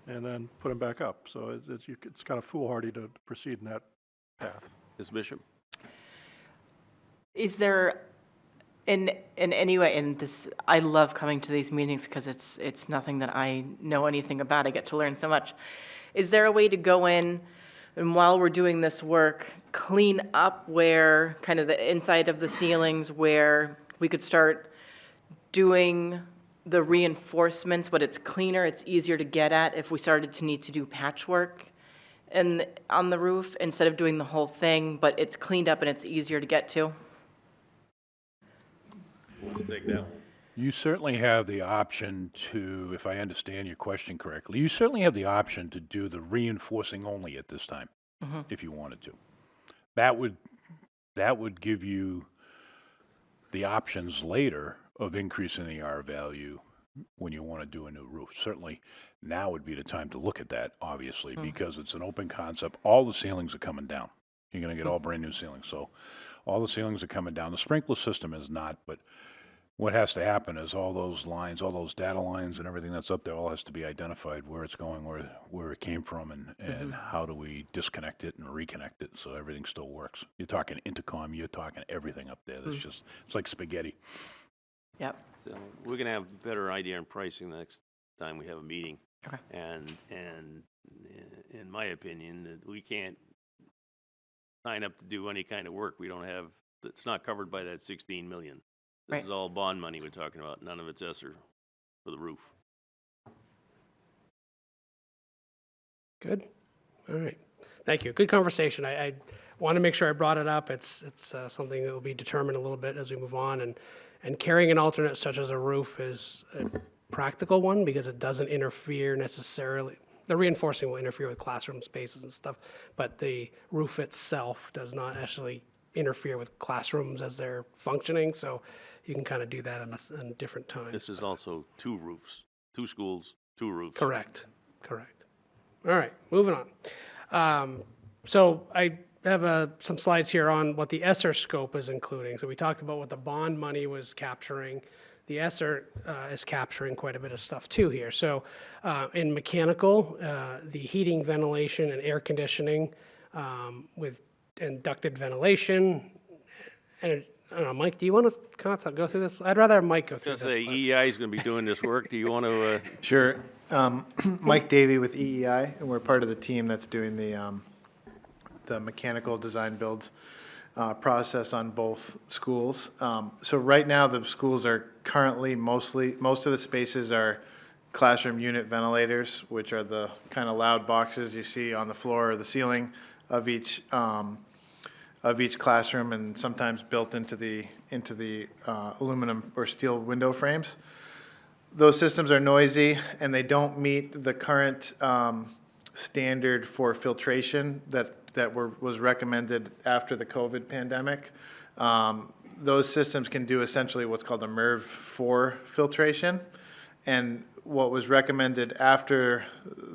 [SPEAKER 5] and then put them back up. So it's kind of foolhardy to proceed in that path.
[SPEAKER 1] Ms. Bishop?
[SPEAKER 3] Is there in any way, and this, I love coming to these meetings because it's nothing that I know anything about. I get to learn so much. Is there a way to go in and while we're doing this work, clean up where, kind of the inside of the ceilings where we could start doing the reinforcements, but it's cleaner, it's easier to get at if we started to need to do patchwork and on the roof instead of doing the whole thing, but it's cleaned up and it's easier to get to?
[SPEAKER 1] Let's take that one.
[SPEAKER 7] You certainly have the option to, if I understand your question correctly, you certainly have the option to do the reinforcing only at this time, if you wanted to. That would give you the options later of increasing the R value when you want to do a new roof. Certainly, now would be the time to look at that, obviously, because it's an open concept. All the ceilings are coming down. You're going to get all brand new ceilings. So all the ceilings are coming down. The sprinkler system is not, but what has to happen is all those lines, all those data lines and everything that's up there all has to be identified, where it's going, where it came from, and how do we disconnect it and reconnect it so everything still works. You're talking intercom, you're talking everything up there. That's just, it's like spaghetti.
[SPEAKER 3] Yep.
[SPEAKER 1] So we're gonna have a better idea on pricing the next time we have a meeting.
[SPEAKER 3] Okay.
[SPEAKER 1] And in my opinion, that we can't sign up to do any kind of work. We don't have, it's not covered by that 16 million. This
[SPEAKER 3] Right.
[SPEAKER 1] is all bond money we're talking about. None of it's ESSER for the roof.
[SPEAKER 6] Good. All right. Thank you. Good conversation. I want to make sure I brought it up. It's something that will be determined a little bit as we move on. And carrying an alternate such as a roof is a practical one because it doesn't interfere necessarily. The reinforcing will interfere with classroom spaces and stuff, but the roof itself does not actually interfere with classrooms as they're functioning. So you can kind of do that on a different time.
[SPEAKER 1] This is also 2 roofs, 2 schools, 2 roofs.
[SPEAKER 6] Correct. Correct. All right, moving on. So I have some slides here on what the ESSER scope is including. So we talked about what the bond money was capturing. The ESSER is capturing quite a bit of stuff too here. So in mechanical, the heating, ventilation, and air conditioning with and ducted ventilation. And I don't know, Mike, do you want to kind of go through this? I'd rather have Mike go through
[SPEAKER 1] Just
[SPEAKER 6] this.
[SPEAKER 1] say
[SPEAKER 6] list.
[SPEAKER 1] EEI is gonna be doing this work. Do you want to,
[SPEAKER 2] Sure. Mike Davey with EEI, and we're part of the team that's doing the mechanical design build process on both schools. So right now, the schools are currently most of the spaces are classroom unit ventilators, which are the kind of loud boxes you see on the floor or the ceiling of each classroom, and sometimes built into the aluminum or steel window frames. Those systems are noisy, and they don't meet the current standard for filtration that was recommended after the COVID pandemic. Those systems can do essentially what's called a MERV 4 filtration, and what was recommended after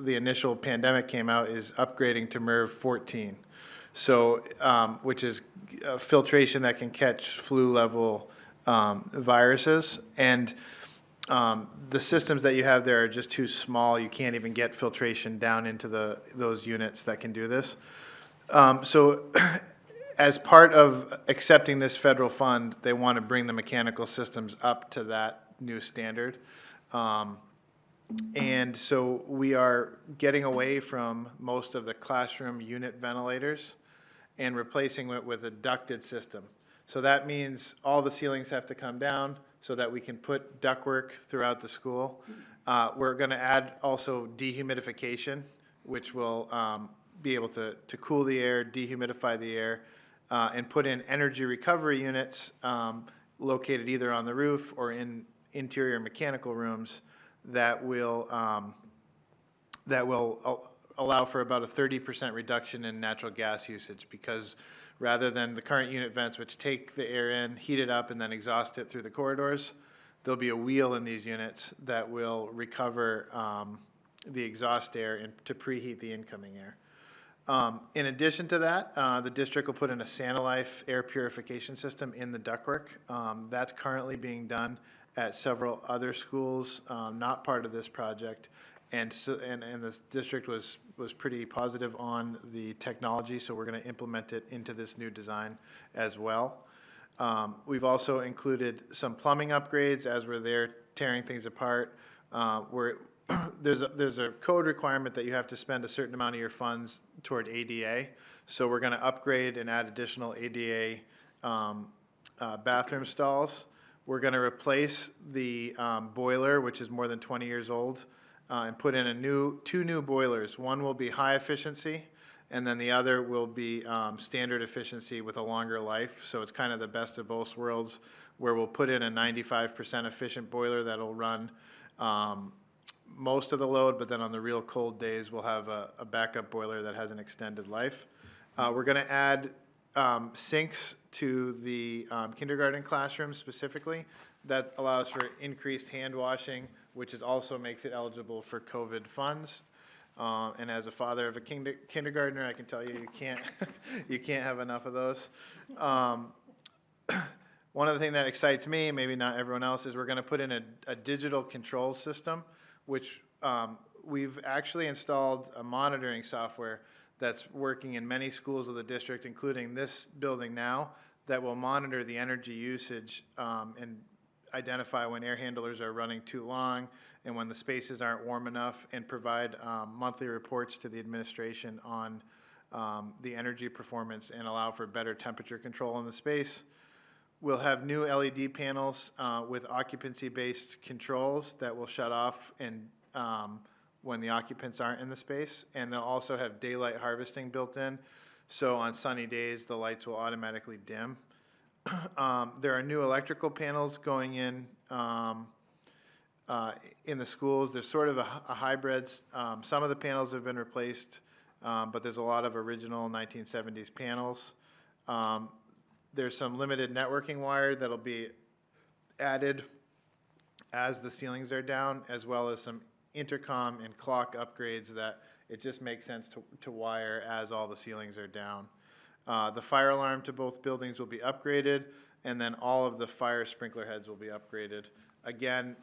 [SPEAKER 2] the initial pandemic came out is upgrading to MERV 14. So, which is a filtration that can catch flu-level viruses. And the systems that you have there are just too small. You can't even get filtration down into those units that can do this. So as part of accepting this federal fund, they want to bring the mechanical systems up to that new standard. And so we are getting away from most of the classroom unit ventilators and replacing it with a ducted system. So that means all the ceilings have to come down so that we can put ductwork throughout the school. We're going to add also dehumidification, which will be able to cool the air, dehumidify the air, and put in energy recovery units located either on the roof or in interior mechanical rooms that will allow for about a 30% reduction in natural gas usage, because rather than the current unit vents, which take the air in, heat it up, and then exhaust it through the corridors, there'll be a wheel in these units that will recover the exhaust air and to preheat the incoming air. In addition to that, the district will put in a SaniLife air purification system in the ductwork. That's currently being done at several other schools, not part of this project. And so, and the district was pretty positive on the technology, so we're going to implement it into this new design as well. We've also included some plumbing upgrades as we're there tearing things apart. There's a code requirement that you have to spend a certain amount of your funds toward ADA. So we're going to upgrade and add additional ADA bathroom stalls. We're going to replace the boiler, which is more than 20 years old, and put in two new boilers. One will be high efficiency, and then the other will be standard efficiency with a longer life. So it's kind of the best of both worlds, where we'll put in a 95% efficient boiler that'll run most of the load, but then on the real cold days, we'll have a backup boiler that has an extended life. We're going to add sinks to the kindergarten classrooms specifically. That allows for increased hand washing, which also makes it eligible for COVID funds. And as a father of a kindergartner, I can tell you, you can't have enough of those. One of the things that excites me, maybe not everyone else, is we're going to put in a digital control system, which we've actually installed a monitoring software that's working in many schools of the district, including this building now, that will monitor the energy usage and identify when air handlers are running too long and when the spaces aren't warm enough, and provide monthly reports to the administration on the energy performance and allow for better temperature control in the space. We'll have new LED panels with occupancy-based controls that will shut off and when the occupants aren't in the space, and they'll also have daylight harvesting built in, so on sunny days the lights will automatically dim. There are new electrical panels going in the schools. There's sort of a hybrid. Some of the panels have been replaced, but there's a lot of original 1970s panels. There's some limited networking wire that'll be added as the ceilings are down, as well as some intercom and clock upgrades that it just makes sense to wire as all the ceilings are down. The fire alarm to both buildings will be upgraded, and then all of the fire sprinkler heads will be upgraded. Again,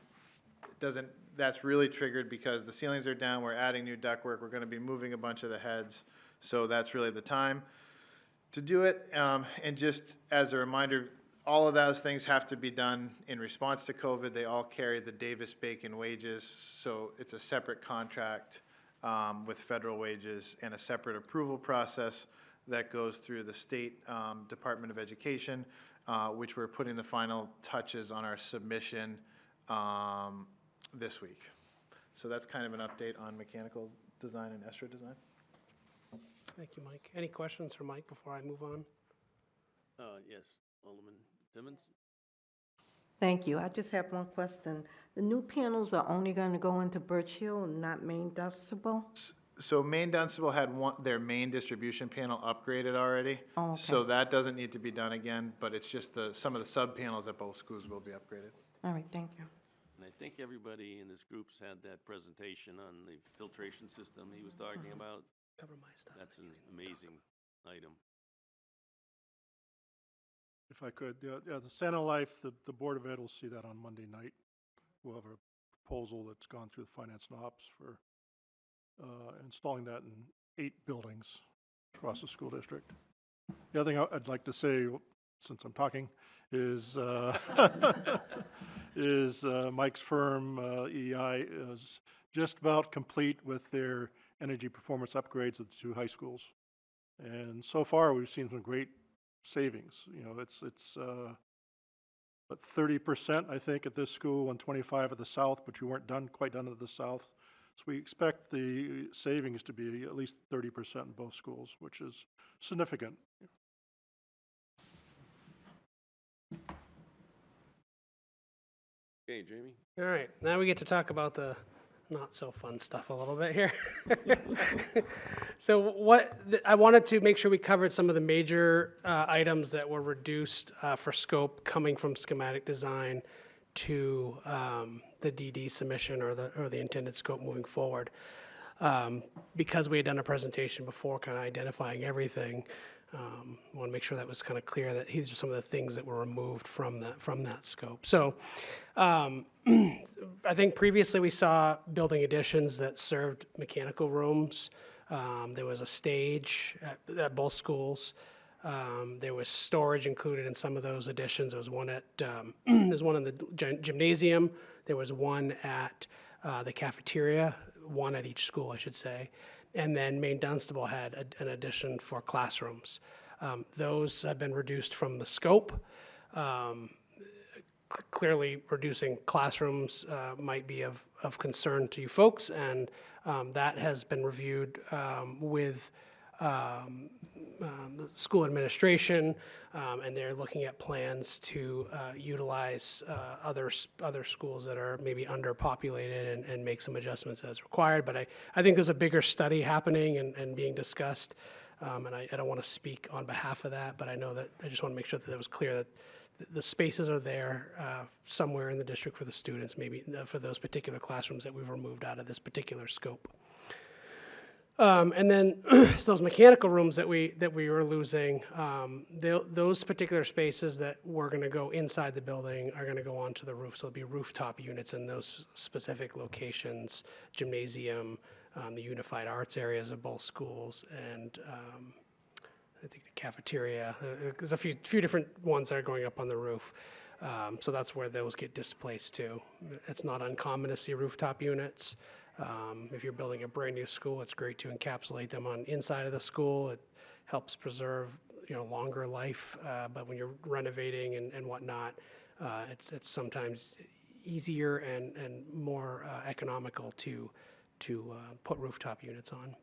[SPEAKER 2] that's really triggered because the ceilings are down, we're adding new ductwork, we're going to be moving a bunch of the heads, so that's really the time to do it. And just as a reminder, all of those things have to be done in response to COVID. They all carry the Davis-Bacon wages, so it's a separate contract with federal wages and a separate approval process that goes through the State Department of Education, which we're putting the final touches on our submission this week. So that's kind of an update on mechanical design and ESTRA design.
[SPEAKER 6] Thank you, Mike. Any questions for Mike before I move on?
[SPEAKER 1] Yes, Alderman Timmons?
[SPEAKER 11] Thank you. I just have one question. The new panels are only going to go into Birch Hill and not Main Dunstable?
[SPEAKER 2] So Main Dunstable had their main distribution panel upgraded already.
[SPEAKER 11] Oh, okay.
[SPEAKER 2] So that doesn't need to be done again, but it's just some of the sub panels at both schools will be upgraded.
[SPEAKER 11] All right, thank you.
[SPEAKER 1] And I think everybody in this group's had that presentation on the filtration system he was talking about.
[SPEAKER 6] Cover my stuff.
[SPEAKER 1] That's an amazing item.
[SPEAKER 5] If I could, the Santa Life, the Board of Ed will see that on Monday night. We'll have a proposal that's gone through the Finance and Ops for installing that in 8 buildings across the school district. The other thing I'd like to say, since I'm talking, is Mike's firm, EEI, is just about complete with their energy performance upgrades at the 2 high schools. And so far, we've seen some great savings. You know, it's but 30%, I think, at this school and 25 at the south, but you weren't quite done at the south. So we expect the savings to be at least 30% in both schools, which is significant.
[SPEAKER 1] Okay, Jamie?
[SPEAKER 6] All right, now we get to talk about the not so fun stuff a little bit here. So I wanted to make sure we covered some of the major items that were reduced for scope coming from schematic design to the DD submission or the intended scope moving forward. Because we had done a presentation before kind of identifying everything, I want to make sure that was kind of clear that these are some of the things that were removed from that scope. So I think previously we saw building additions that served mechanical rooms. There was a stage at both schools. There was storage included in some of those additions. There was one at, there's one in the gymnasium. There was one at the cafeteria, one at each school, I should say. And then Maine Dunstable had an addition for classrooms. Those have been reduced from the scope. Clearly, reducing classrooms might be of concern to you folks, and that has been reviewed with the school administration, and they're looking at plans to utilize other schools that are maybe underpopulated and make some adjustments as required. But I think there's a bigger study happening and being discussed, and I don't want to speak on behalf of that, but I know that I just want to make sure that it was clear that the spaces are there somewhere in the district for the students, maybe for those particular classrooms that we've removed out of this particular scope. And then so those mechanical rooms that we were losing, those particular spaces that were going to go inside the building are going to go onto the roof. So there'll be rooftop units in those specific locations: gymnasium, the unified arts areas of both schools, and I think the cafeteria. There's a few different ones that are going up on the roof. So that's where those get displaced to. It's not uncommon to see rooftop units. If you're building a brand new school, it's great to encapsulate them on inside of the school. It helps preserve, longer life. But when you're renovating and whatnot, it's sometimes easier and more economical to put rooftop units on.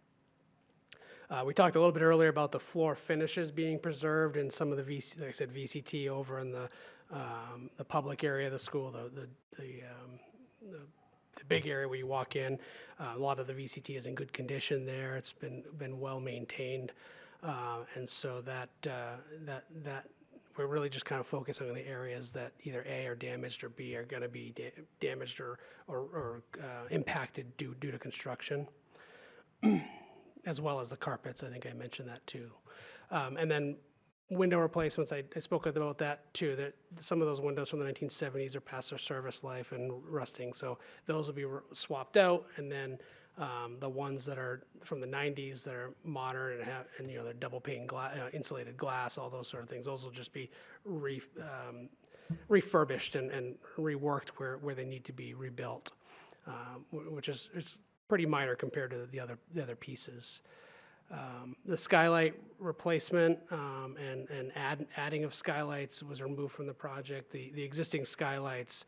[SPEAKER 6] We talked a little bit earlier about the floor finishes being preserved and some of the like I said, VCT over in the public area of the school, the big area where you walk in. A lot of the VCT is in good condition there. It's been well maintained, and so that we're really just kind of focusing on the areas that either A are damaged or B are going to be damaged or impacted due to construction. As well as the carpets, I think I mentioned that too. And then window replacements, I spoke about that too, that some of those windows from the 1970s are past their service life and rusting, so those will be swapped out, and then the ones that are from the 90s that are modern and they're double pane insulated glass, all those sort of things, those will just be refurbished and reworked where they need to be rebuilt, which is pretty minor compared to the other pieces. The skylight replacement and adding of skylights was removed from the project. The existing skylights,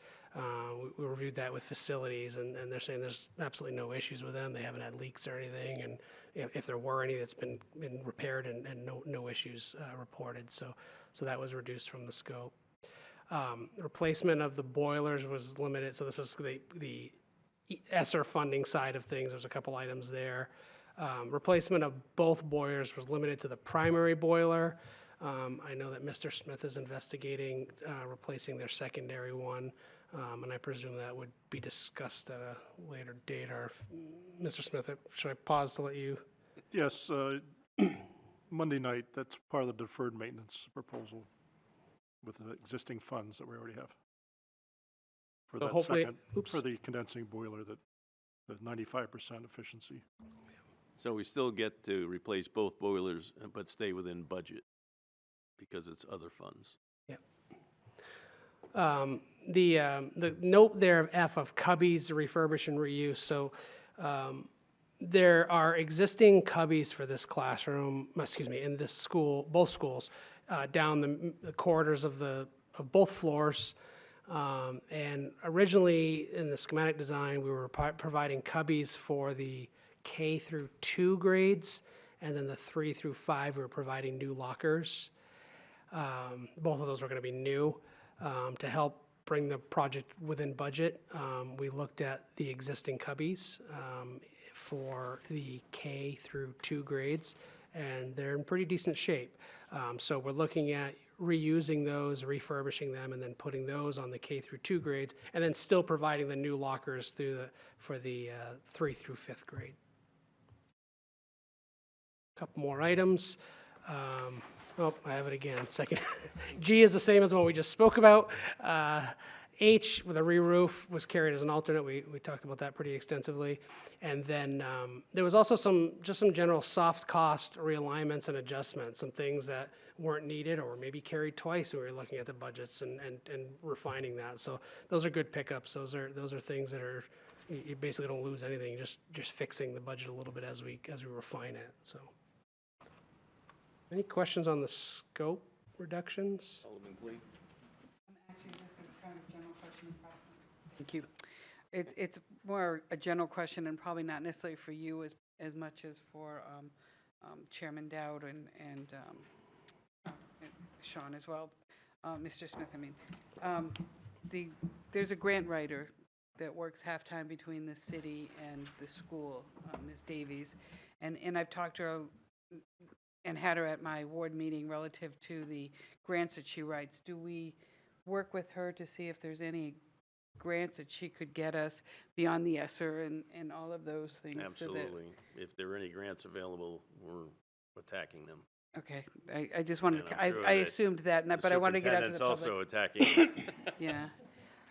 [SPEAKER 6] we reviewed that with facilities, and they're saying there's absolutely no issues with them. They haven't had leaks or anything, and if there were any, that's been repaired and no issues reported. So that was reduced from the scope. Replacement of the boilers was limited. So this is the ESSER funding side of things. There's a couple items there. Replacement of both boilers was limited to the primary boiler. I know that Mr. Smith is investigating replacing their secondary one, and I presume that would be discussed at a later date. Or Mr. Smith, should I pause to let you?
[SPEAKER 5] Yes, Monday night, that's part of the deferred maintenance proposal with the existing funds that we already have. For
[SPEAKER 6] So
[SPEAKER 5] that
[SPEAKER 6] hopefully-
[SPEAKER 5] second,
[SPEAKER 6] oops.
[SPEAKER 5] for the condensing boiler, that the 95% efficiency.
[SPEAKER 1] So we still get to replace both boilers, but stay within budget because it's other funds.
[SPEAKER 6] The note there of F of cubbies, refurbish and reuse. So there are existing cubbies for this classroom, in this school, both schools, down the corridors of both floors. And originally in the schematic design, we were providing cubbies for the K through 2 grades, and then the 3 through 5, we were providing new lockers. Both of those were going to be new. To help bring the project within budget, we looked at the existing cubbies for the K through 2 grades, and they're in pretty decent shape. So we're looking at reusing those, refurbishing them, and then putting those on the K through 2 grades, and then still providing the new lockers for the 3 through 5th grade. Couple more items. Oh, I have it again. Second. G is the same as the one we just spoke about. H with a re-roof was carried as an alternate. We talked about that pretty extensively. And then there was also some general soft cost realignments and adjustments, some things that weren't needed or maybe carried twice when we were looking at the budgets and refining that. So those are good pickups. Those are things that are, you basically don't lose anything, just fixing the budget a little bit as we refine it, so. Any questions on the scope reductions?
[SPEAKER 1] Alderman Clee?
[SPEAKER 8] Actually, this is kind of a general question. Thank you. It's more a general question and probably not necessarily for you as much as for Chairman Dowd and Sean as well, Mr. Smith, I mean. There's a grant writer that works half-time between the city and the school, Ms. Davies, and I've talked to her and had her at my ward meeting relative to the grants that she writes. Do we work with her to see if there's any grants that she could get us beyond the ESSER and all of those things?
[SPEAKER 1] Absolutely. If there are any grants available, we're attacking them.
[SPEAKER 8] Okay, I just wanted,
[SPEAKER 1] And I'm sure
[SPEAKER 8] I
[SPEAKER 1] that
[SPEAKER 8] assumed that, but I wanted to get out to the public.
[SPEAKER 1] Superintendent's also attacking it.
[SPEAKER 8] Yeah,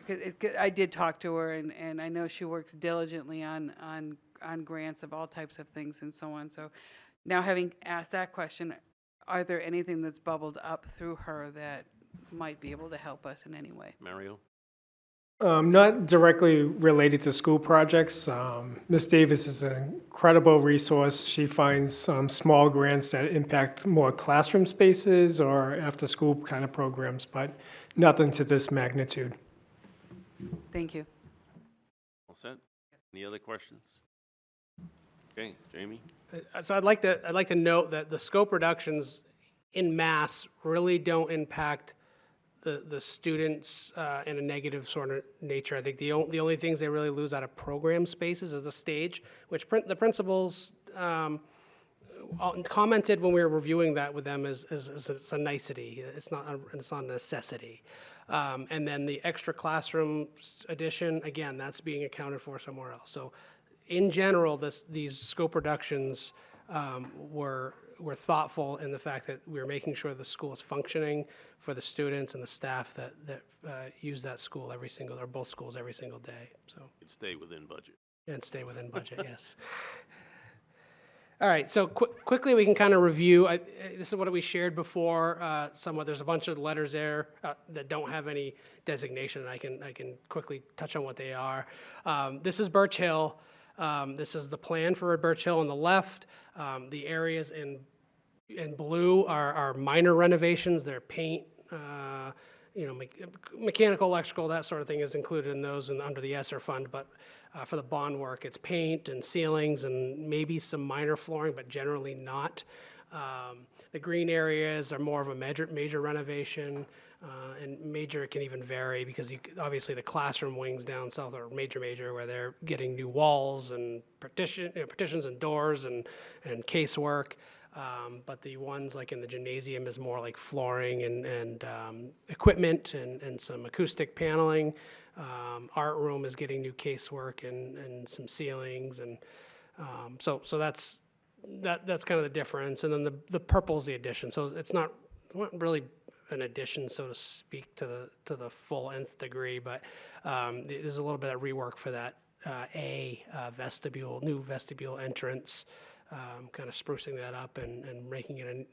[SPEAKER 8] because I did talk to her, and I know she works diligently on grants of all types of things and so on. So now, having asked that question, are there anything that's bubbled up through her that might be able to help us in any way?
[SPEAKER 1] Mario?
[SPEAKER 12] Not directly related to school projects. Ms. Davis is an incredible resource. She finds small grants that impact more classroom spaces or after-school kind of programs, but nothing to this magnitude.
[SPEAKER 8] Thank you.
[SPEAKER 1] All set? Any other questions? Okay, Jamie?
[SPEAKER 6] So I'd like to note that the scope reductions in mass really don't impact the students in a negative sort of nature. I think the only things they really lose out of program spaces is the stage, which the principals commented when we were reviewing that with them is it's a nicety. It's not a necessity. And then the extra classroom addition, again, that's being accounted for somewhere else. So in general, these scope reductions were thoughtful in the fact that we were making sure the school is functioning for the students and the staff that use that school or both schools every single day. So
[SPEAKER 1] Stay within budget.
[SPEAKER 6] and stay within budget, yes. All right, so quickly we can kind of review. This is what we shared before. Somewhat, there's a bunch of letters there that don't have any designation, and I can quickly touch on what they are. This is Birch Hill. This is the plan for Birch Hill on the left. The areas in blue are minor renovations. They're paint, mechanical, electrical, that sort of thing is included in those and under the ESSER fund. But for the bond work, it's paint and ceilings and maybe some minor flooring, but generally not. The green areas are more of a major renovation. And major can even vary because obviously the classroom wings down south are major, where they're getting new walls and partitions and doors and casework. But the ones like in the gymnasium is more like flooring and equipment and some acoustic paneling. Art room is getting new casework and some ceilings, and so that's kind of the difference. And then the purple's the addition. So it's not really an addition, so to speak, to the full nth degree, but there's a little bit of rework for that new vestibule entrance, kind of sprucing that up and making it,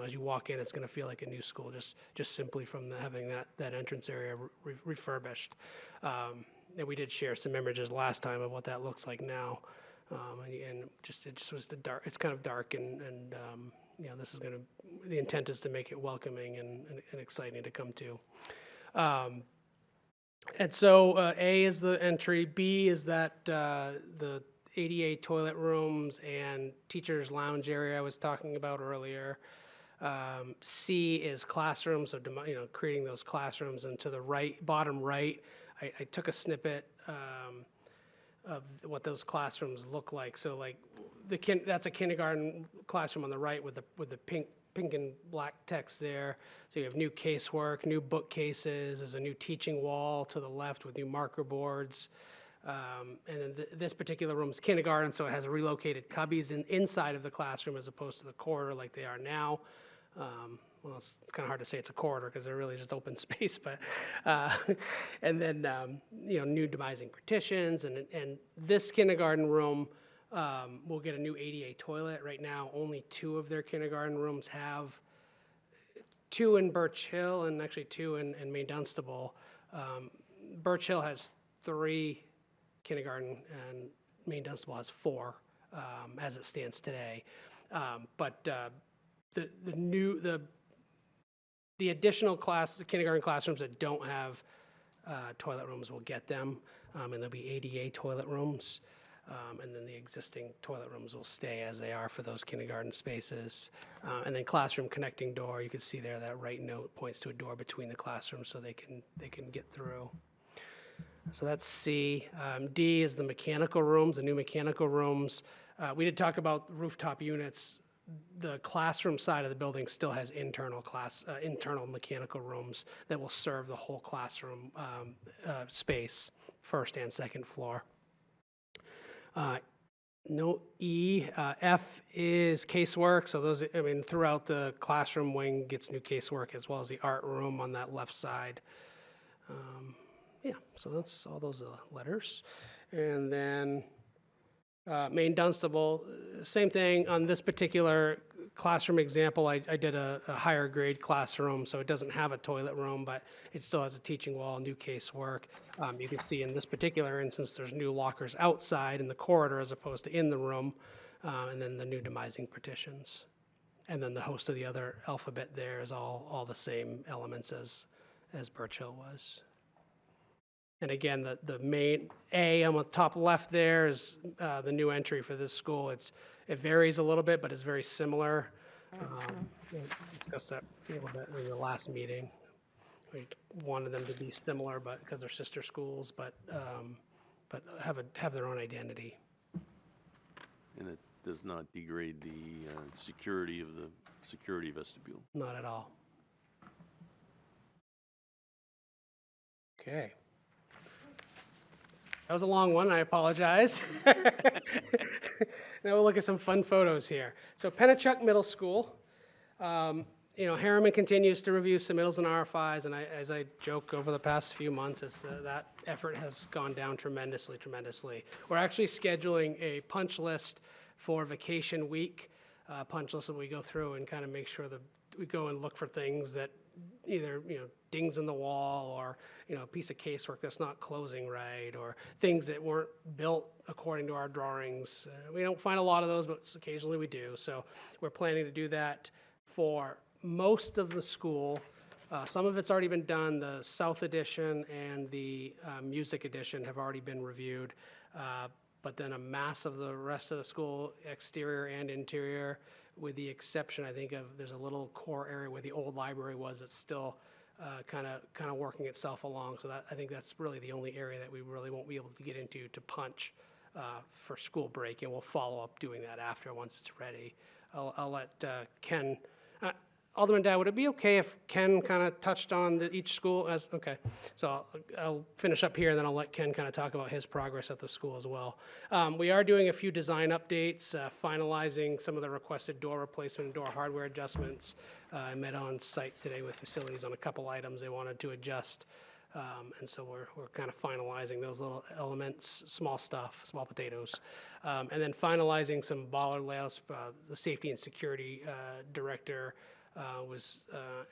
[SPEAKER 6] as you walk in, it's going to feel like a new school, just simply from having that entrance area refurbished. And we did share some images last time of what that looks like now, and it just was dark. It's kind of dark and this is the intent is to make it welcoming and exciting to come to. And so A is the entry, B is that the ADA toilet rooms and teacher's lounge area I was talking about earlier. C is classrooms, so creating those classrooms, and to the right, bottom right, I took a snippet of what those classrooms look like. So like that's a kindergarten classroom on the right with the pink and black text there. So you have new casework, new bookcases. There's a new teaching wall to the left with new marker boards. And then this particular room is kindergarten, so it has relocated cubbies inside of the classroom as opposed to the corridor like they are now. Well, it's kind of hard to say it's a corridor because they're really just open space, but and then new demising partitions, and this kindergarten room will get a new ADA toilet. Right now, only 2 of their kindergarten rooms have 2 in Birch Hill and actually 2 in Maine Dunstable. Birch Hill has 3 kindergarten and Maine Dunstable has 4 as it stands today. But the additional the kindergarten classrooms that don't have toilet rooms will get them, and there'll be ADA toilet rooms. And then the existing toilet rooms will stay as they are for those kindergarten spaces. And then classroom connecting door, you can see there that right note points to a door between the classrooms so they can get through. So that's C. D is the mechanical rooms, the new mechanical rooms. We did talk about rooftop units. The classroom side of the building still has internal mechanical rooms that will serve the whole classroom space, first and second floor. No E. F is casework. So those, I mean, throughout the classroom wing gets new casework as well as the art room on that left side. Yeah, so that's all those letters. And then Maine Dunstable, same thing. On this particular classroom example, I did a higher grade classroom, so it doesn't have a toilet room, but it still has a teaching wall, new casework. You can see in this particular instance, there's new lockers outside in the corridor as opposed to in the room, and then the new demising partitions. And then the host of the other alphabet there is all the same elements as Birch Hill was. And again, the main A on the top left there is the new entry for this school. It varies a little bit, but it's very similar. We discussed that a little bit in the last meeting. We wanted them to be similar, but because they're sister schools, but have their own identity.
[SPEAKER 1] And it does not degrade the security of the security vestibule.
[SPEAKER 6] Not at all. Okay. That was a long one, I apologize. Now we'll look at some fun photos here. So Pennachuck Middle School. Harriman continues to review submittals and RFIs, and as I joke over the past few months, that effort has gone down tremendously. We're actually scheduling a punch list for vacation week, punch list that we go through and kind of make sure that we go and look for things that either, dings in the wall or, a piece of casework that's not closing right or things that weren't built according to our drawings. We don't find a lot of those, but occasionally we do. So we're planning to do that for most of the school. Some of it's already been done. The South Edition and the Music Edition have already been reviewed. But then a mass of the rest of the school, exterior and interior, with the exception, I think, of there's a little core area where the old library was that's still kind of working itself along. So I think that's really the only area that we really won't be able to get into to punch for school break, and we'll follow up doing that after once it's ready. I'll let Ken. Alderman Dow, would it be okay if Ken kind of touched on each school as, okay. So I'll finish up here and then I'll let Ken kind of talk about his progress at the school as well. We are doing a few design updates, finalizing some of the requested door replacement and door hardware adjustments. I met on site today with facilities on a couple items they wanted to adjust. And so we're kind of finalizing those little elements, small stuff, small potatoes. And then finalizing some bollard layouts. The safety and security director was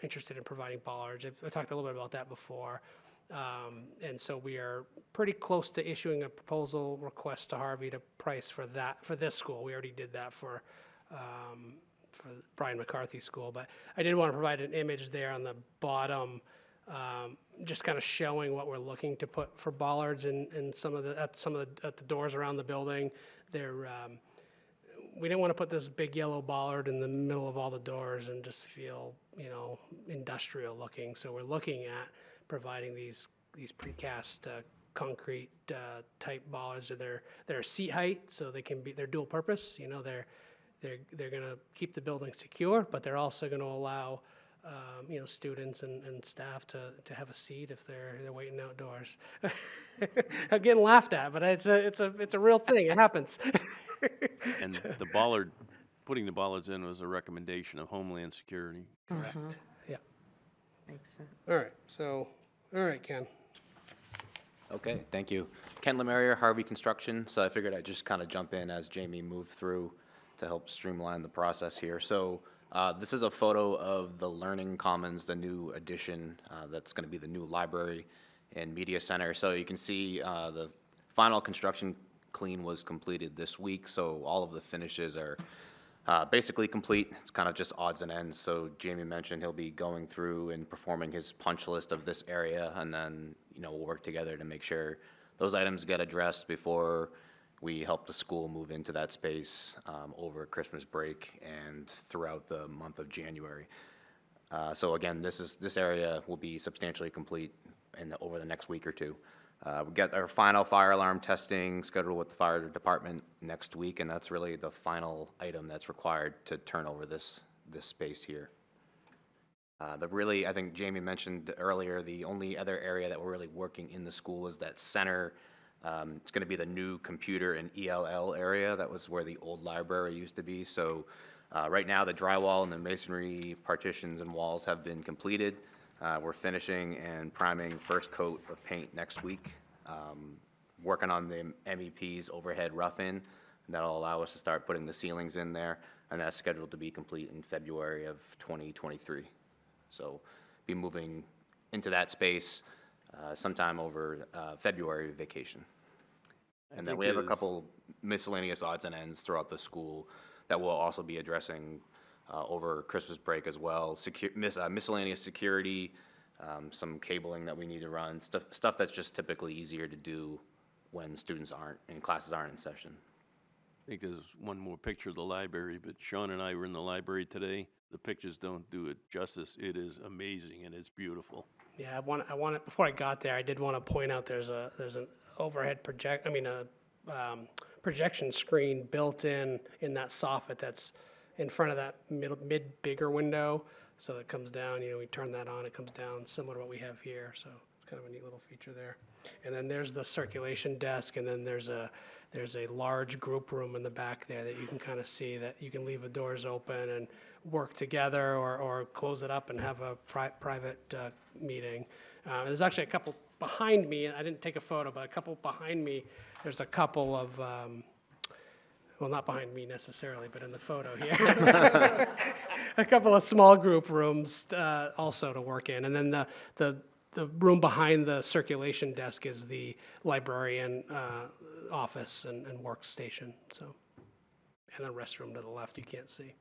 [SPEAKER 6] interested in providing bollards. I talked a little bit about that before. And so we are pretty close to issuing a proposal request to Harvey to price for this school. We already did that for Brian McCarthy School, but I did want to provide an image there on the bottom, just kind of showing what we're looking to put for bollards in at the doors around the building. We didn't want to put this big yellow bollard in the middle of all the doors and just feel, industrial looking. So we're looking at providing these precast concrete type bollards. They're seat height, so they're dual purpose. They're going to keep the building secure, but they're also going to allow students and staff to have a seat if they're waiting outdoors. I'm getting laughed at, but it's a real thing. It happens.
[SPEAKER 1] And the putting the bollards in was a recommendation of Homeland Security.
[SPEAKER 6] Correct. Yeah.
[SPEAKER 11] Makes sense.
[SPEAKER 6] All right, Ken.
[SPEAKER 13] Okay, thank you. Ken Lemarier, Harvey Construction. So I figured I'd just kind of jump in as Jamie moved through to help streamline the process here. So This is a photo of the Learning Commons, the new addition that's going to be the new library and media center. So you can see the final construction clean was completed this week, so all of the finishes are basically complete. It's kind of just odds and ends. So Jamie mentioned he'll be going through and performing his punch list of this area, and then we'll work together to make sure those items get addressed before we help the school move into that space over Christmas break and throughout the month of January. So again, this area will be substantially complete over the next week or two. We got our final fire alarm testing scheduled with the fire department next week, and that's really the final item that's required to turn over this space here. I think Jamie mentioned earlier, the only other area that we're really working in the school is that center. It's going to be the new computer and ELL area. That was where the old library used to be. So right now, the drywall and the masonry partitions and walls have been completed. We're finishing and priming first coat of paint next week. Working on the MEP's overhead rough-in. That'll allow us to start putting the ceilings in there, and that's scheduled to be complete in February of 2023. So be moving into that space sometime over February vacation. And then we have a couple miscellaneous odds and ends throughout the school that we'll also be addressing over Christmas break as well. Miscellaneous security, some cabling that we need to run, stuff that's just typically easier to do when students aren't and classes aren't in session.
[SPEAKER 1] I think there's one more picture of the library, but Sean and I were in the library today. The pictures don't do it justice. It is amazing and it's beautiful.
[SPEAKER 6] Yeah, I want before I got there, I did want to point out there's an overhead projection screen built in that soffit that's in front of that bigger window. So it comes down, we turn that on, it comes down, similar to what we have here. So it's kind of a neat little feature there. And then there's the circulation desk, and then there's a large group room in the back there that you can kind of see that you can leave the doors open and work together or close it up and have a private meeting. There's actually a couple behind me, and I didn't take a photo, but a couple behind me, there's a couple of, well, not behind me necessarily, but in the photo here. A couple of small group rooms also to work in. And then the room behind the circulation desk is the librarian office and workstation. So, and the restroom to the left you can't see.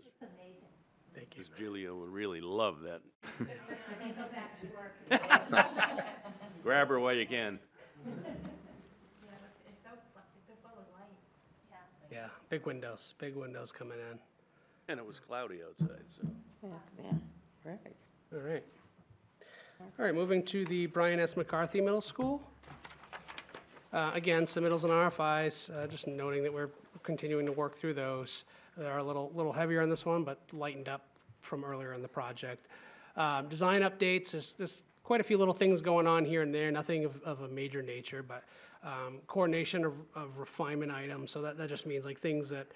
[SPEAKER 9] It's amazing.
[SPEAKER 6] Thank you.
[SPEAKER 1] Ms. Giglio would really love that.
[SPEAKER 9] I can go back to work.
[SPEAKER 1] Grab her while you can.
[SPEAKER 9] It's so full of light.
[SPEAKER 6] Yeah, big windows coming in.
[SPEAKER 1] And it was cloudy outside, so.
[SPEAKER 11] Yeah, perfect.
[SPEAKER 6] All right. All right, moving to the Brian S. McCarthy Middle School. Again, submittals and RFIs, just noting that we're continuing to work through those. They're a little heavier on this one, but lightened up from earlier in the project. Design updates, there's quite a few little things going on here and there, nothing of a major nature, but coordination of refinement items. So that just means like things that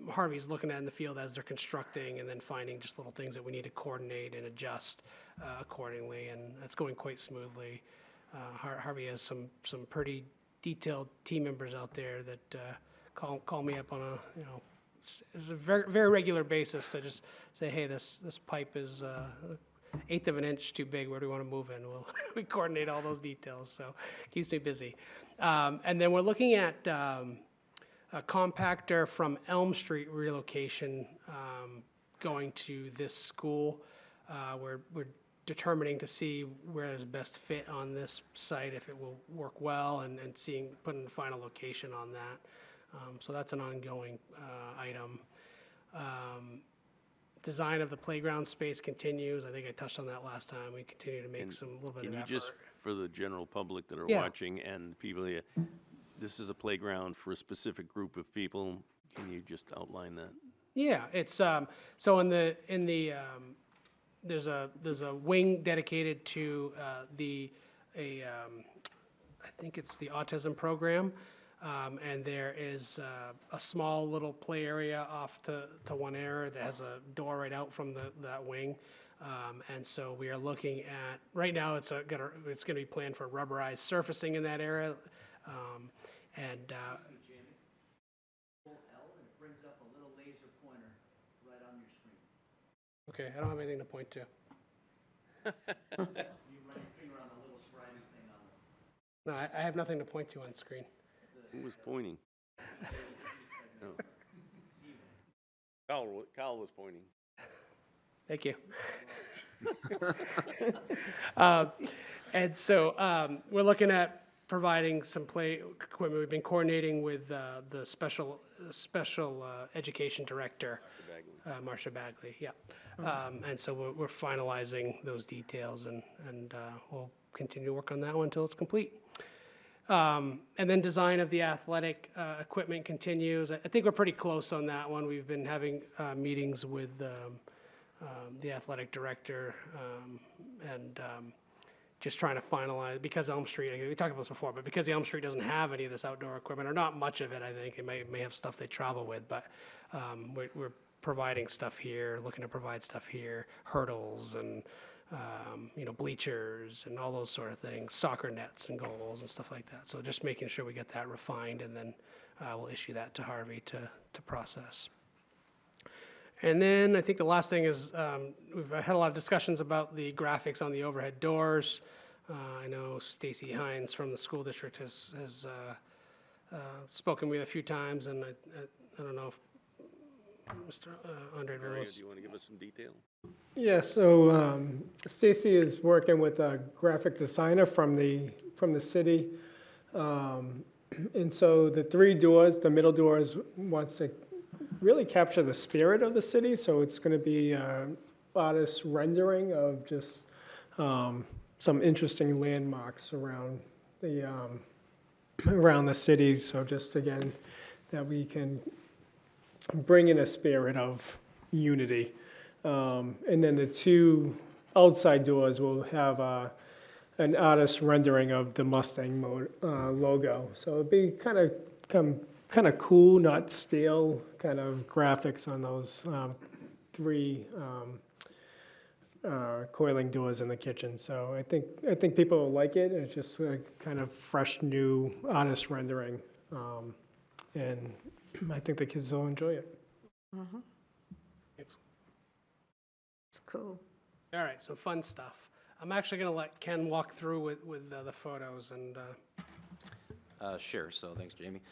[SPEAKER 6] Harvey's looking at in the field as they're constructing, and then finding just little things that we need to coordinate and adjust accordingly, and that's going quite smoothly. Harvey has some pretty detailed team members out there that call me up on it's a very, very regular basis to just say, hey, this pipe is 1/8 of an inch too big. Where do we want to move in? We coordinate all those details, so it keeps me busy. And then we're looking at a compactor from Elm Street relocation going to this school. We're determining to see where is best fit on this site, if it will work well, and putting the final location on that. So that's an ongoing item. Design of the playground space continues. I think I touched on that last time. We continue to make a little bit of effort.
[SPEAKER 1] Can you just, for the general public that are
[SPEAKER 6] Yeah.
[SPEAKER 1] watching and people here, this is a playground for a specific group of people. Can you just outline that?
[SPEAKER 6] Yeah, it's so in the there's a wing dedicated to I think it's the autism program, and there is a small little play area off to one area that has a door right out from that wing, and so we are looking at right now it's gonna be planned for rubberized surfacing in that area, and. Okay, I don't have anything to point to. No, I have nothing to point to on screen.
[SPEAKER 1] Who was pointing? No. Kyle was pointing.
[SPEAKER 6] Thank you. And so we're looking at providing some play equipment. We've been coordinating with the special education director, Marcia Bagley. Yeah. And so we're finalizing those details, and we'll continue to work on that one until it's complete. And then design of the athletic equipment continues. I think we're pretty close on that one. We've been having meetings with the athletic director and just trying to finalize, because Elm Street, we talked about this before, but because Elm Street doesn't have any of this outdoor equipment, or not much of it, I think, it may have stuff they travel with, but we're providing stuff here, looking to provide stuff here, hurdles and bleachers and all those sort of things, soccer nets and goals and stuff like that. So just making sure we get that refined, and then we'll issue that to Harvey to process. And then I think the last thing is we've had a lot of discussions about the graphics on the overhead doors. I know Stacy Hines from the school district has spoken with me a few times, and I don't know if Mr. Andre
[SPEAKER 1] Mario,
[SPEAKER 6] Veros.
[SPEAKER 1] do you want to give us some detail?
[SPEAKER 12] Yeah, so Stacy is working with a graphic designer from the city. And so the three doors, the middle doors, wants to really capture the spirit of the city. So it's going to be artist rendering of just some interesting landmarks around the city. So just again, that we can bring in a spirit of unity. And then the two outside doors will have an artist rendering of the Mustang logo. So it'll be kind of cool, not stale kind of graphics on those three coiling doors in the kitchen. So I think people will like it. It's just a kind of fresh, new artist rendering, and I think the kids will enjoy it.
[SPEAKER 11] Mm-hmm.
[SPEAKER 6] Thanks.
[SPEAKER 11] It's cool.
[SPEAKER 6] All right, some fun stuff. I'm actually going to let Ken walk through with the photos and.
[SPEAKER 13] Sure, so thanks, Jamie.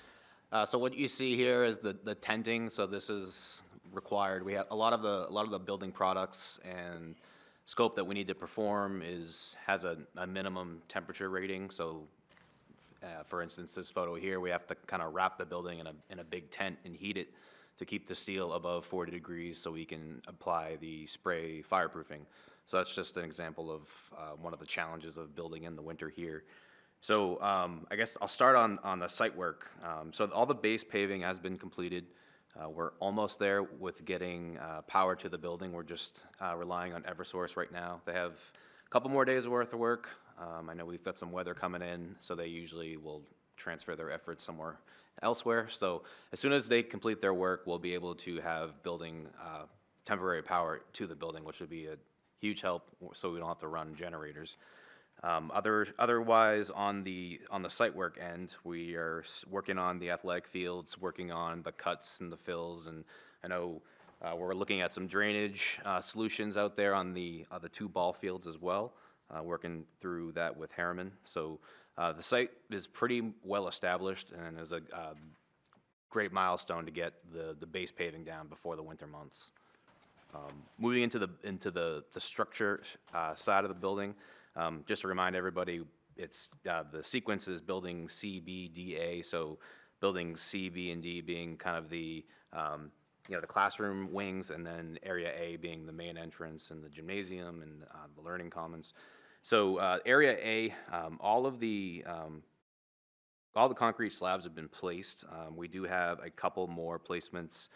[SPEAKER 13] So what you see here is the tenting, so this is required. We have a lot of the building products and scope that we need to perform has a minimum temperature rating. So for instance, this photo here, we have to kind of wrap the building in a big tent and heat it to keep the steel above 40 degrees so we can apply the spray fireproofing. So that's just an example of one of the challenges of building in the winter here. So I guess I'll start on the site work. So all the base paving has been completed. We're almost there with getting power to the building. We're just relying on Eversource right now. They have a couple more days worth of work. I know we've got some weather coming in, so they usually will transfer their efforts somewhere elsewhere. So as soon as they complete their work, we'll be able to have building temporary power to the building, which would be a huge help, so we don't have to run generators. Otherwise, on the site work end, we are working on the athletic fields, working on the cuts and the fills, and I know we're looking at some drainage solutions out there on the two ball fields as well, working through that with Harriman. So the site is pretty well established, and is a great milestone to get the base paving down before the winter months. Moving into the structure side of the building. Just to remind everybody, it's the sequence is building C, B, D, A. So buildings C, B, and D being kind of the the classroom wings, and then area A being the main entrance and the gymnasium and the learning commons. So area A, all the concrete slabs have been placed. We do have a couple more placements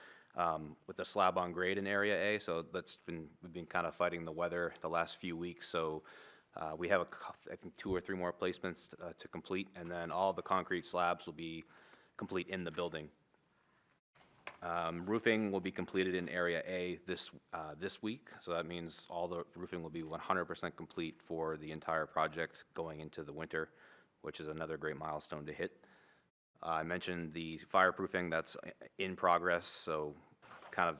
[SPEAKER 13] with the slab on grade in area A. So we've been kind of fighting the weather the last few weeks. So we have, I think, 2 or 3 more placements to complete, and then all the concrete slabs will be complete in the building. Roofing will be completed in Area A this week, so that means all the roofing will be 100% complete for the entire project going into the winter, which is another great milestone to hit. I mentioned the fireproofing, that's in progress, so kind of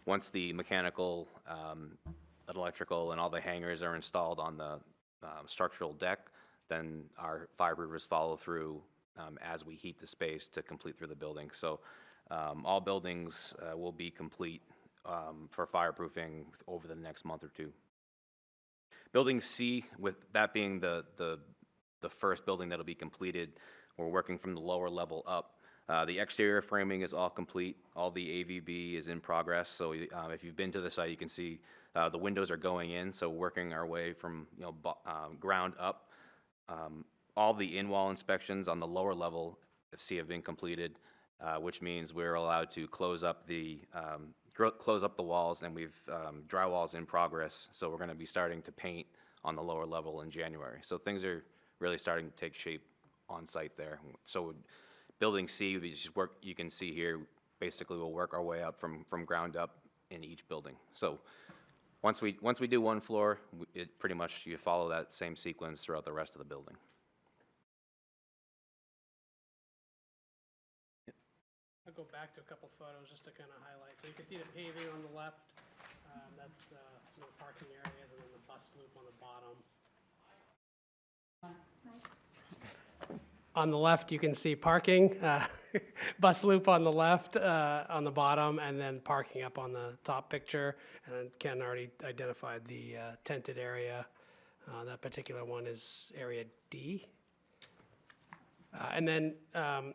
[SPEAKER 13] Once the mechanical, electrical, and all the hangers are installed on the structural deck, then our fireproofers follow through as we heat the space to complete through the building. So all buildings will be complete for fireproofing over the next month or two. Building C, with that being the first building that'll be completed, we're working from the lower level up. The exterior framing is all complete. All the AVB is in progress. So if you've been to the site, you can see the windows are going in. So working our way from ground up. All the in-wall inspections on the lower level of C have been completed, which means we're allowed to close up the walls, and we've drywalls in progress. So we're going to be starting to paint on the lower level in January. So things are really starting to take shape on site there. So building C, we just work. You can see here. Basically, we'll work our way up from ground up in each building. So once we do one floor, it pretty much you follow that same sequence throughout the rest of the building.
[SPEAKER 6] I'll go back to a couple photos just to kind of highlight. So you can see the paving on the left. That's some of the parking areas, and then the bus loop on the bottom. On the left, you can see parking, bus loop on the left, on the bottom, and then parking up on the top picture. And then Ken already identified the tented area. That particular one is area D. And then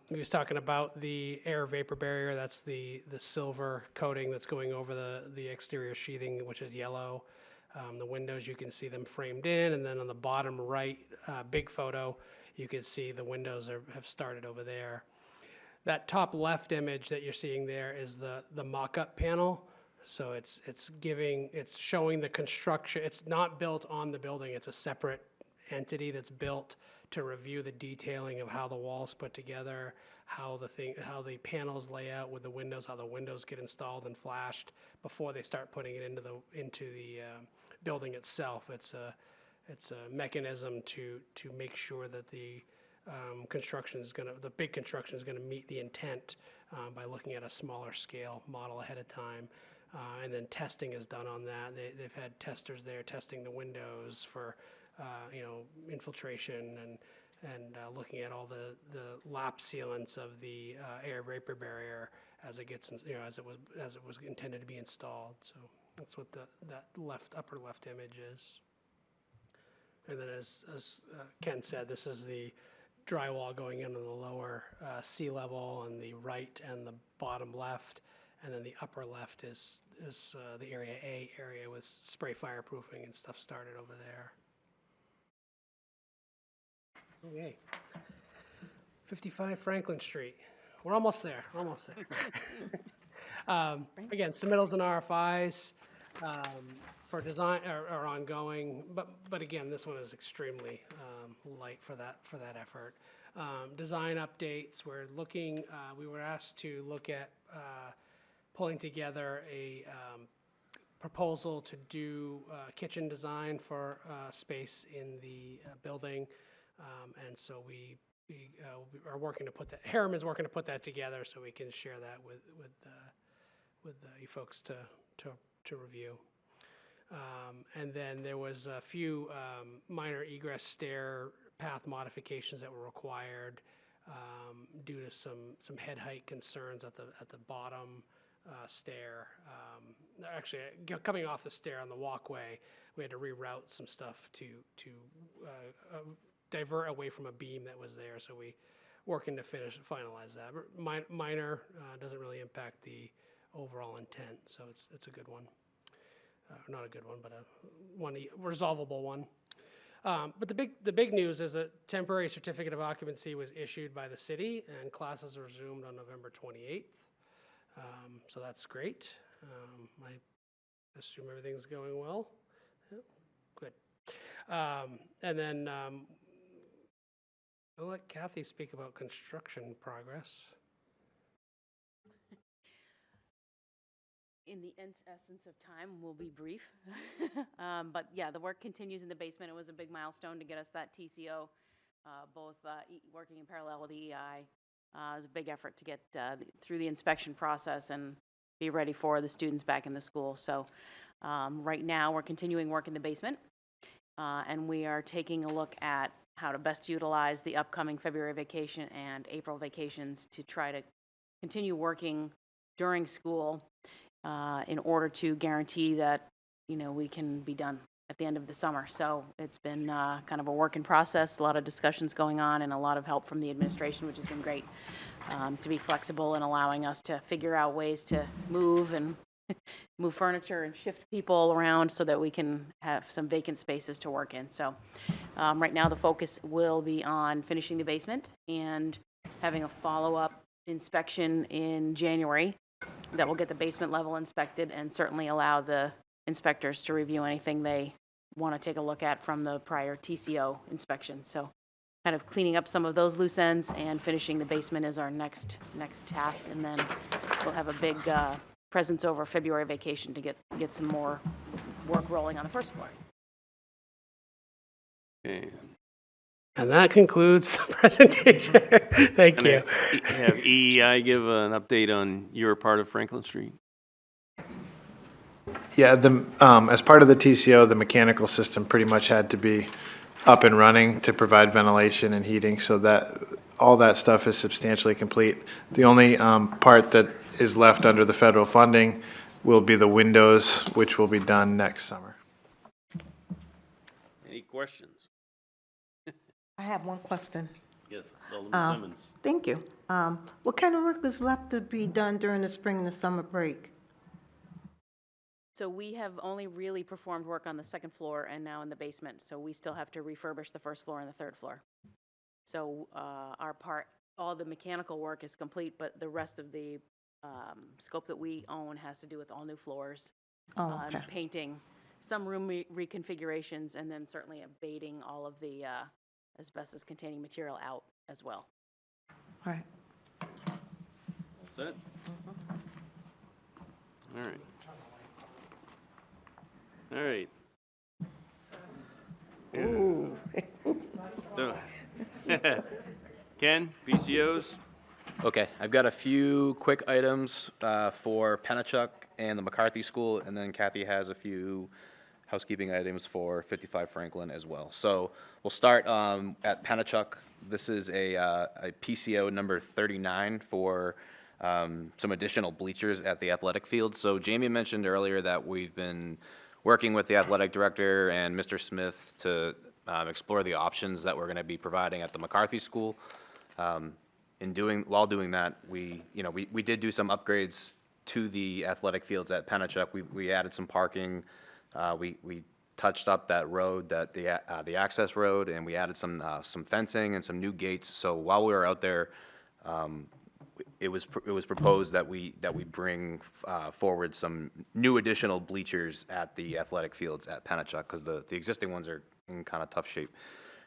[SPEAKER 6] he was talking about the air vapor barrier. That's the silver coating that's going over the exterior sheathing, which is yellow. The windows, you can see them framed in, and then on the bottom right, big photo, you can see the windows have started over there. That top left image that you're seeing there is the mock-up panel. So it's showing the construction. It's not built on the building. It's a separate entity that's built to review the detailing of how the walls put together, how the panels lay out with the windows, how the windows get installed and flashed before they start putting it into the building itself. It's a mechanism to make sure that the big construction is going to meet the intent by looking at a smaller scale model ahead of time. And then testing is done on that. They've had testers there testing the windows for infiltration and looking at all the lap sealants of the air vapor barrier as it gets as it was intended to be installed. So that's what that upper left image is. And then as Ken said, this is the drywall going in on the lower sea level on the right and the bottom left, and then the upper left is the area A area with spray fireproofing and stuff started over there. Okay. 55 Franklin Street. We're almost there. Again, submittals and RFIs for design are ongoing, but again, this one is extremely light for that effort. Design updates. We were asked to look at pulling together a proposal to do kitchen design for space in the building. And so we are working to put that. Harriman's working to put that together so we can share that with you folks to review. And then there was a few minor egress stair path modifications that were required due to some head height concerns at the bottom stair. Actually, coming off the stair on the walkway, we had to reroute some stuff to divert away from a beam that was there. So we working to finalize that. Minor, doesn't really impact the overall intent. So it's a good one. Not a good one, but a resolvable one. But the big news is a temporary certificate of occupancy was issued by the city, and classes resumed on November 28th. So that's great. I assume everything's going well. Yeah, good. And then I'll let Kathy speak about construction progress.
[SPEAKER 14] In the essence of time, we'll be brief. But yeah, the work continues in the basement. It was a big milestone to get us that TCO, both working in parallel with the EI. It was a big effort to get through the inspection process and be ready for the students back in the school. So right now, we're continuing work in the basement, and we are taking a look at how to best utilize the upcoming February vacation and April vacations to try to continue working during school in order to guarantee that, we can be done at the end of the summer. So it's been kind of a work in process, a lot of discussions going on, and a lot of help from the administration, which has been great, to be flexible and allowing us to figure out ways to move and move furniture and shift people around so that we can have some vacant spaces to work in. So right now, the focus will be on finishing the basement and having a follow-up inspection in January that will get the basement level inspected and certainly allow the inspectors to review anything they want to take a look at from the prior TCO inspection. So kind of cleaning up some of those loose ends and finishing the basement is our next task. And then we'll have a big presence over February vacation to get some more work rolling on the first floor.
[SPEAKER 1] Okay.
[SPEAKER 6] And that concludes the presentation. Thank
[SPEAKER 1] And
[SPEAKER 6] you.
[SPEAKER 1] have EEI give an update on your part of Franklin Street?
[SPEAKER 2] Yeah, as part of the TCO, the mechanical system pretty much had to be up and running to provide ventilation and heating, so that all that stuff is substantially complete. The only part that is left under the federal funding will be the windows, which will be done next summer.
[SPEAKER 1] Any questions?
[SPEAKER 11] I have one question.
[SPEAKER 1] Yes, Alderman Simmons.
[SPEAKER 11] Thank you. What kind of work is left to be done during the spring and the summer break?
[SPEAKER 14] So we have only really performed work on the second floor and now in the basement. So we still have to refurbish the first floor and the third floor. So our part, all the mechanical work is complete, but the rest of the scope that we own has to do with all new floors,
[SPEAKER 11] Okay.
[SPEAKER 14] painting, some room reconfigurations, and then certainly abating all of the asbestos-containing material out as well.
[SPEAKER 11] All right.
[SPEAKER 1] That's it? All right. All right.
[SPEAKER 11] Ooh.
[SPEAKER 1] So, Ken, PCOs?
[SPEAKER 13] Okay, I've got a few quick items for Pennachuck and the McCarthy School, and then Kathy has a few housekeeping items for 55 Franklin as well. So we'll start at Pennachuck. This is a PCO number 39 for some additional bleachers at the athletic field. So Jamie mentioned earlier that we've been working with the athletic director and Mr. Smith to explore the options that we're going to be providing at the McCarthy School. While doing that, we did do some upgrades to the athletic fields at Pennachuck. We added some parking. We touched up that road, the access road, and we added some fencing and some new gates. So while we were out there, it was proposed that we bring forward some new additional bleachers at the athletic fields at Pennachuck because the existing ones are in kind of tough shape.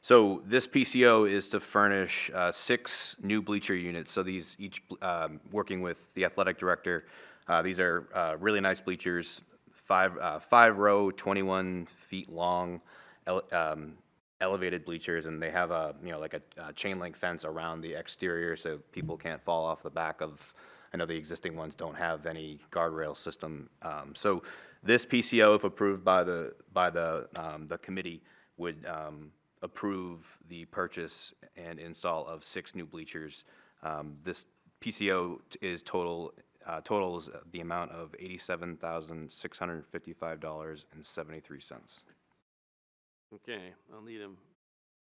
[SPEAKER 13] So this PCO is to furnish 6 new bleacher units. So these each working with the athletic director. These are really nice bleachers, 5-row, 21 feet long, elevated bleachers, and they have a chain link fence around the exterior so people can't fall off the back of. I know the existing ones don't have any guardrail system. So this PCO, if approved by the committee, would approve the purchase and install of 6 new bleachers. This PCO is totals the amount of $87,655.73.
[SPEAKER 1] Okay, I'll need a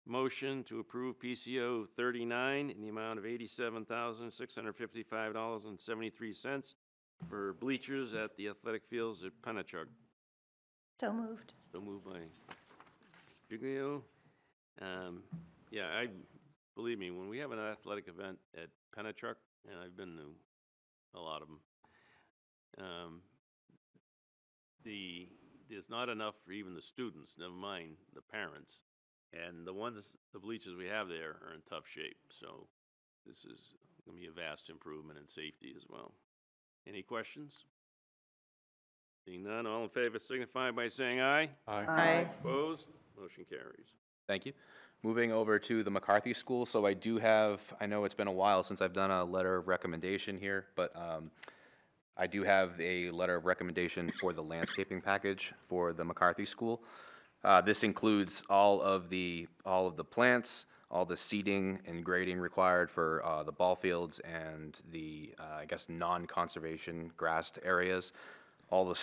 [SPEAKER 1] motion to approve PCO 39 in the amount of $87,655.73 for bleachers at the athletic fields at Pennachuck.
[SPEAKER 9] So moved.
[SPEAKER 1] So moved by Giglio. Yeah, believe me, when we have an athletic event at Pennachuck, and I've been to a lot of them, there's not enough for even the students, never mind the parents. And the bleachers we have there are in tough shape. So this is going to be a vast improvement in safety as well. Any questions? Seeing none, all in favor signify by saying aye.
[SPEAKER 11] Aye.
[SPEAKER 1] Opposed? Motion carries.
[SPEAKER 13] Thank you. Moving over to the McCarthy School. So I know it's been a while since I've done a letter of recommendation here, but I do have a letter of recommendation for the landscaping package for the McCarthy School. This includes all of the plants, all the seeding and grading required for the ball fields and the, I guess, non-conservation grassed areas. All the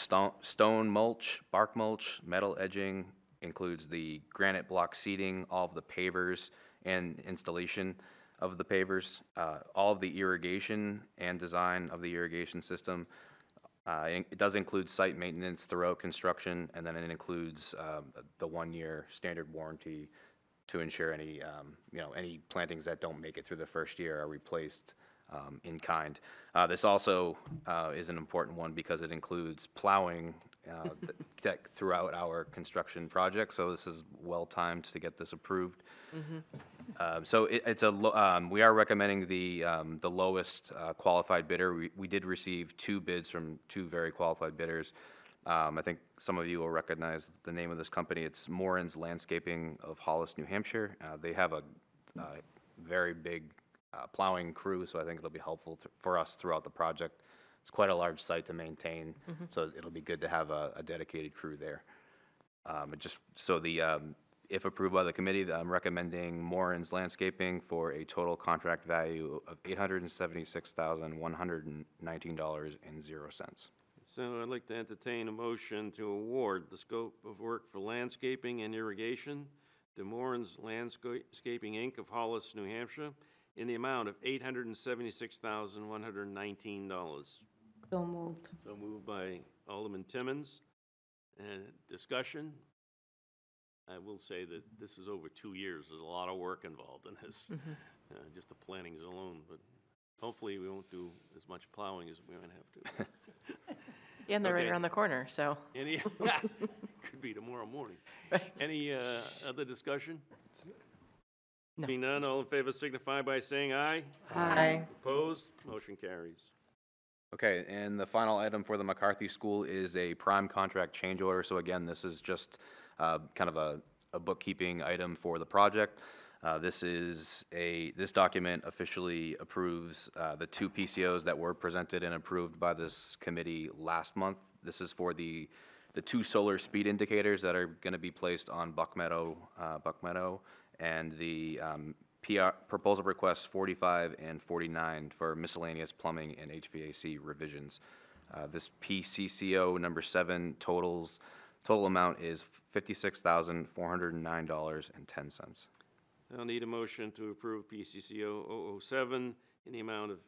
[SPEAKER 13] stone mulch, bark mulch, metal edging, includes the granite block seating, all of the pavers and installation of the pavers, all of the irrigation and design of the irrigation system. It does include site maintenance throughout construction, and then it includes the 1-year standard warranty to ensure any, any plantings that don't make it through the first year are replaced in kind. This also is an important one because it includes plowing throughout our construction project, so this is well-timed to get this approved. So we are recommending the lowest qualified bidder. We did receive 2 bids from 2 very qualified bidders. I think some of you will recognize the name of this company. It's Morin's Landscaping of Hollis, New Hampshire. They have a very big plowing crew, so I think it'll be helpful for us throughout the project. It's quite a large site to maintain, so it'll be good to have a dedicated crew there. If approved by the committee, I'm recommending Morin's Landscaping for a total contract value of $876,119.00.
[SPEAKER 1] So I'd like to entertain a motion to award the scope of work for landscaping and irrigation to Morin's Landscaping, Inc. of Hollis, New Hampshire, in the amount of $876,119.
[SPEAKER 11] So moved.
[SPEAKER 1] So moved by Alderman Timmons. And discussion? I will say that this is over 2 years. There's a lot of work involved in this, just the plantings alone. But hopefully we won't do as much plowing as we might have to.
[SPEAKER 3] And they're right
[SPEAKER 1] Okay.
[SPEAKER 3] around the corner, so.
[SPEAKER 1] Any, could be tomorrow morning. Any other discussion?
[SPEAKER 3] No.
[SPEAKER 1] Being none, all in favor signify by saying aye.
[SPEAKER 3] Aye.
[SPEAKER 1] Opposed? Motion carries.
[SPEAKER 13] Okay, and the final item for the McCarthy School is a prime contract change order. So again, this is just kind of a bookkeeping item for the project. This document officially approves the 2 PCOs that were presented and approved by this committee last month. This is for the 2 solar speed indicators that are going to be placed on Buck Meadow, and the proposal requests 45 and 49 for miscellaneous plumbing and HVAC revisions. This PCCO number 7 total amount is $56,409.10.
[SPEAKER 1] I'll need a motion to approve PCCO 007 in the amount of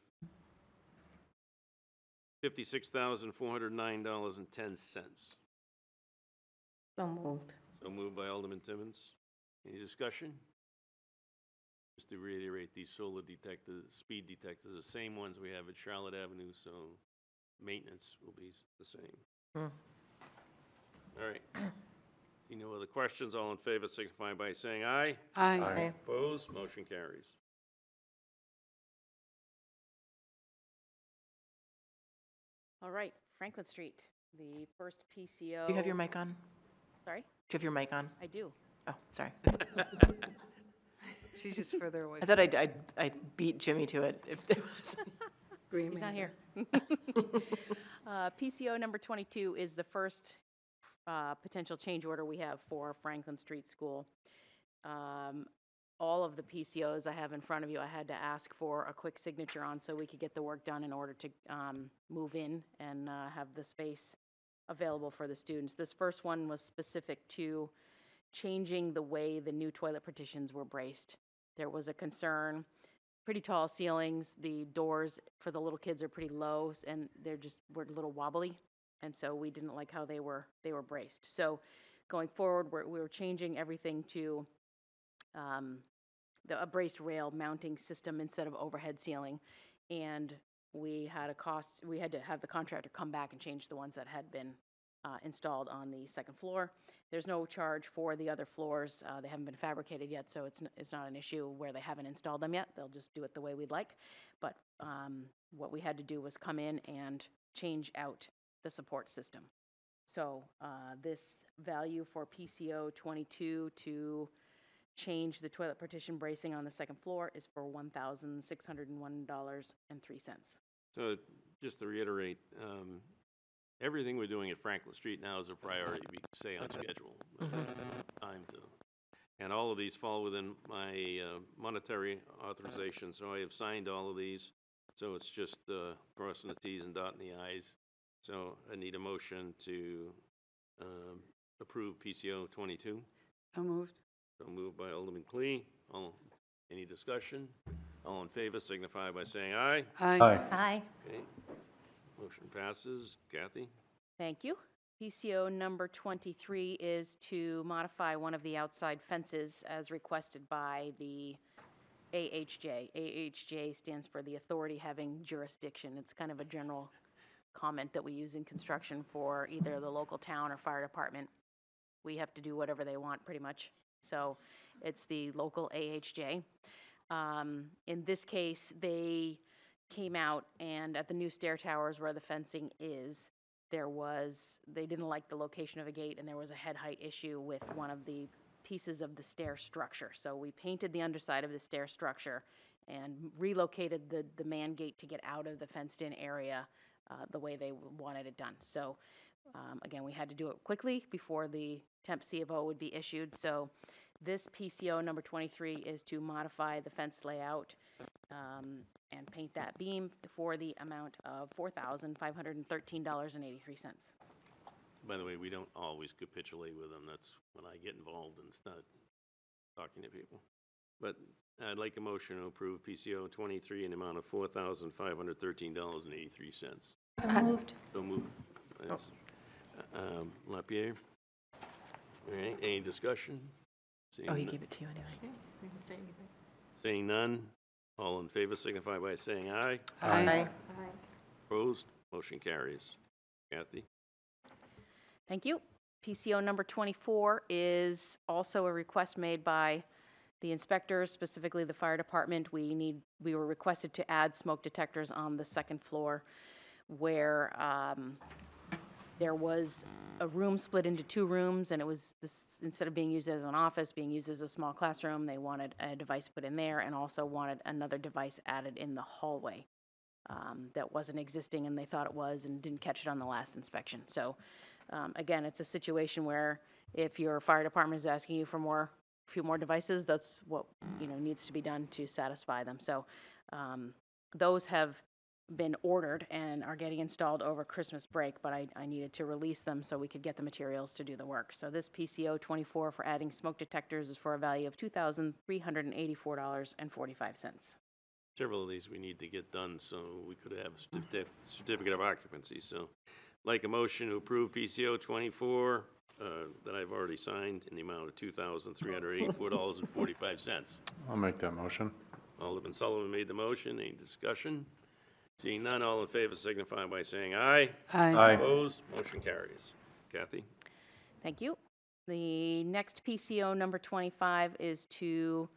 [SPEAKER 1] $56,409.10.
[SPEAKER 11] So moved.
[SPEAKER 1] So moved by Alderman Timmons. Any discussion? Just to reiterate, these solar detectors, speed detectors, are the same ones we have at Charlotte Avenue, so maintenance will be the same. All right. See no other questions. All in favor signify by saying aye.
[SPEAKER 8] Aye.
[SPEAKER 1] Opposed? Motion carries.
[SPEAKER 14] All right, Franklin Street, the first PCO.
[SPEAKER 3] You have your mic on?
[SPEAKER 14] Sorry?
[SPEAKER 3] Do you have your mic on?
[SPEAKER 14] I do.
[SPEAKER 3] Oh, sorry.
[SPEAKER 8] She's just further away.
[SPEAKER 3] I thought I beat Jimmy to it. If there was.
[SPEAKER 14] He's not here. PCO number 22 is the first potential change order we have for Franklin Street School. All of the PCOs I have in front of you, I had to ask for a quick signature on so we could get the work done in order to move in and have the space available for the students. This first one was specific to changing the way the new toilet partitions were braced. There was a concern, pretty tall ceilings, the doors for the little kids are pretty low, and were a little wobbly, and so we didn't like how they were braced. So going forward, we were changing everything to a braced rail mounting system instead of overhead ceiling, and we had to have the contractor come back and change the ones that had been installed on the second floor. There's no charge for the other floors. They haven't been fabricated yet, so it's not an issue where they haven't installed them yet. They'll just do it the way we'd like. But what we had to do was come in and change out the support system. So this value for PCO 22 to change the toilet partition bracing on the second floor is for $1,601.03.
[SPEAKER 1] So just to reiterate, everything we're doing at Franklin Street now is a priority. We stay on schedule. Time to, and all of these fall within my monetary authorization. So I have signed all of these. So it's just crossing the Ts and dotting the Is. So I need a motion to approve PCO 22.
[SPEAKER 8] So moved.
[SPEAKER 1] So moved by Alderman Clee. Any discussion? All in favor signify by saying aye.
[SPEAKER 8] Aye.
[SPEAKER 10] Aye.
[SPEAKER 1] Okay. Motion passes. Kathy?
[SPEAKER 14] Thank you. PCO number 23 is to modify one of the outside fences as requested by the AHJ. AHJ stands for the authority having jurisdiction. It's kind of a general comment that we use in construction for either the local town or fire department. We have to do whatever they want, pretty much. So it's the local AHJ. In this case, they came out and at the new stair towers where the fencing is, they didn't like the location of a gate and there was a head height issue with one of the pieces of the stair structure. So we painted the underside of the stair structure and relocated the man gate to get out of the fenced-in area the way they wanted it done. So again, we had to do it quickly before the temp CFO would be issued. So this PCO number 23 is to modify the fence layout and paint that beam for the amount of $4,513.83.
[SPEAKER 1] By the way, we don't always capitulate with them. That's when I get involved and start talking to people. But I'd like a motion to approve PCO 23 in the amount of $4,513.83.
[SPEAKER 10] So moved.
[SPEAKER 1] So moved. LaPierre? All right, any discussion? Seeing
[SPEAKER 10] Oh, he
[SPEAKER 1] none-
[SPEAKER 10] gave it to you anyway.
[SPEAKER 1] Seeing none, all in favor signify by saying aye.
[SPEAKER 8] Aye.
[SPEAKER 1] Opposed? Motion carries. Kathy?
[SPEAKER 14] Thank you. PCO number 24 is also a request made by the inspectors, specifically the fire department. We were requested to add smoke detectors on the second floor where there was a room split into two rooms, and it was instead of being used as an office, being used as a small classroom. They wanted a device put in there and also wanted another device added in the hallway that wasn't existing, and they thought it was and didn't catch it on the last inspection. So again, it's a situation where if your fire department is asking you for a few more devices, that's what needs to be done to satisfy them. So those have been ordered and are getting installed over Christmas break, but I needed to release them so we could get the materials to do the work. So this PCO 24 for adding smoke detectors is for a value of $2,384.45.
[SPEAKER 1] Several of these we need to get done, so we could have a certificate of occupancy. So like a motion to approve PCO 24 that I've already signed in the amount of $2,384.45.
[SPEAKER 4] I'll make that motion.
[SPEAKER 1] Alderman Sullivan made the motion. Any discussion? Seeing none, all in favor signify by saying aye.
[SPEAKER 8] Aye.
[SPEAKER 1] Opposed? Motion carries. Kathy?
[SPEAKER 14] Thank you. The next PCO number 25 is to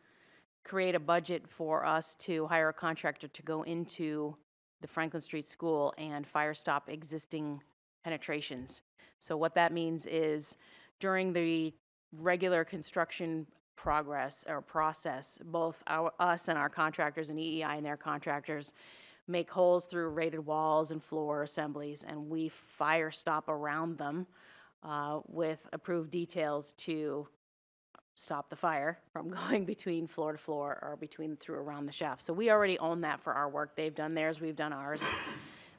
[SPEAKER 14] create a budget for us to hire a contractor to go into the Franklin Street School and fire stop existing penetrations. So what that means is during the regular construction process, both us and our contractors and EEI and their contractors make holes through rated walls and floor assemblies, and we fire stop around them with approved details to stop the fire from going between floor to floor or through around the shaft. So we already own that for our work. They've done theirs, we've done ours,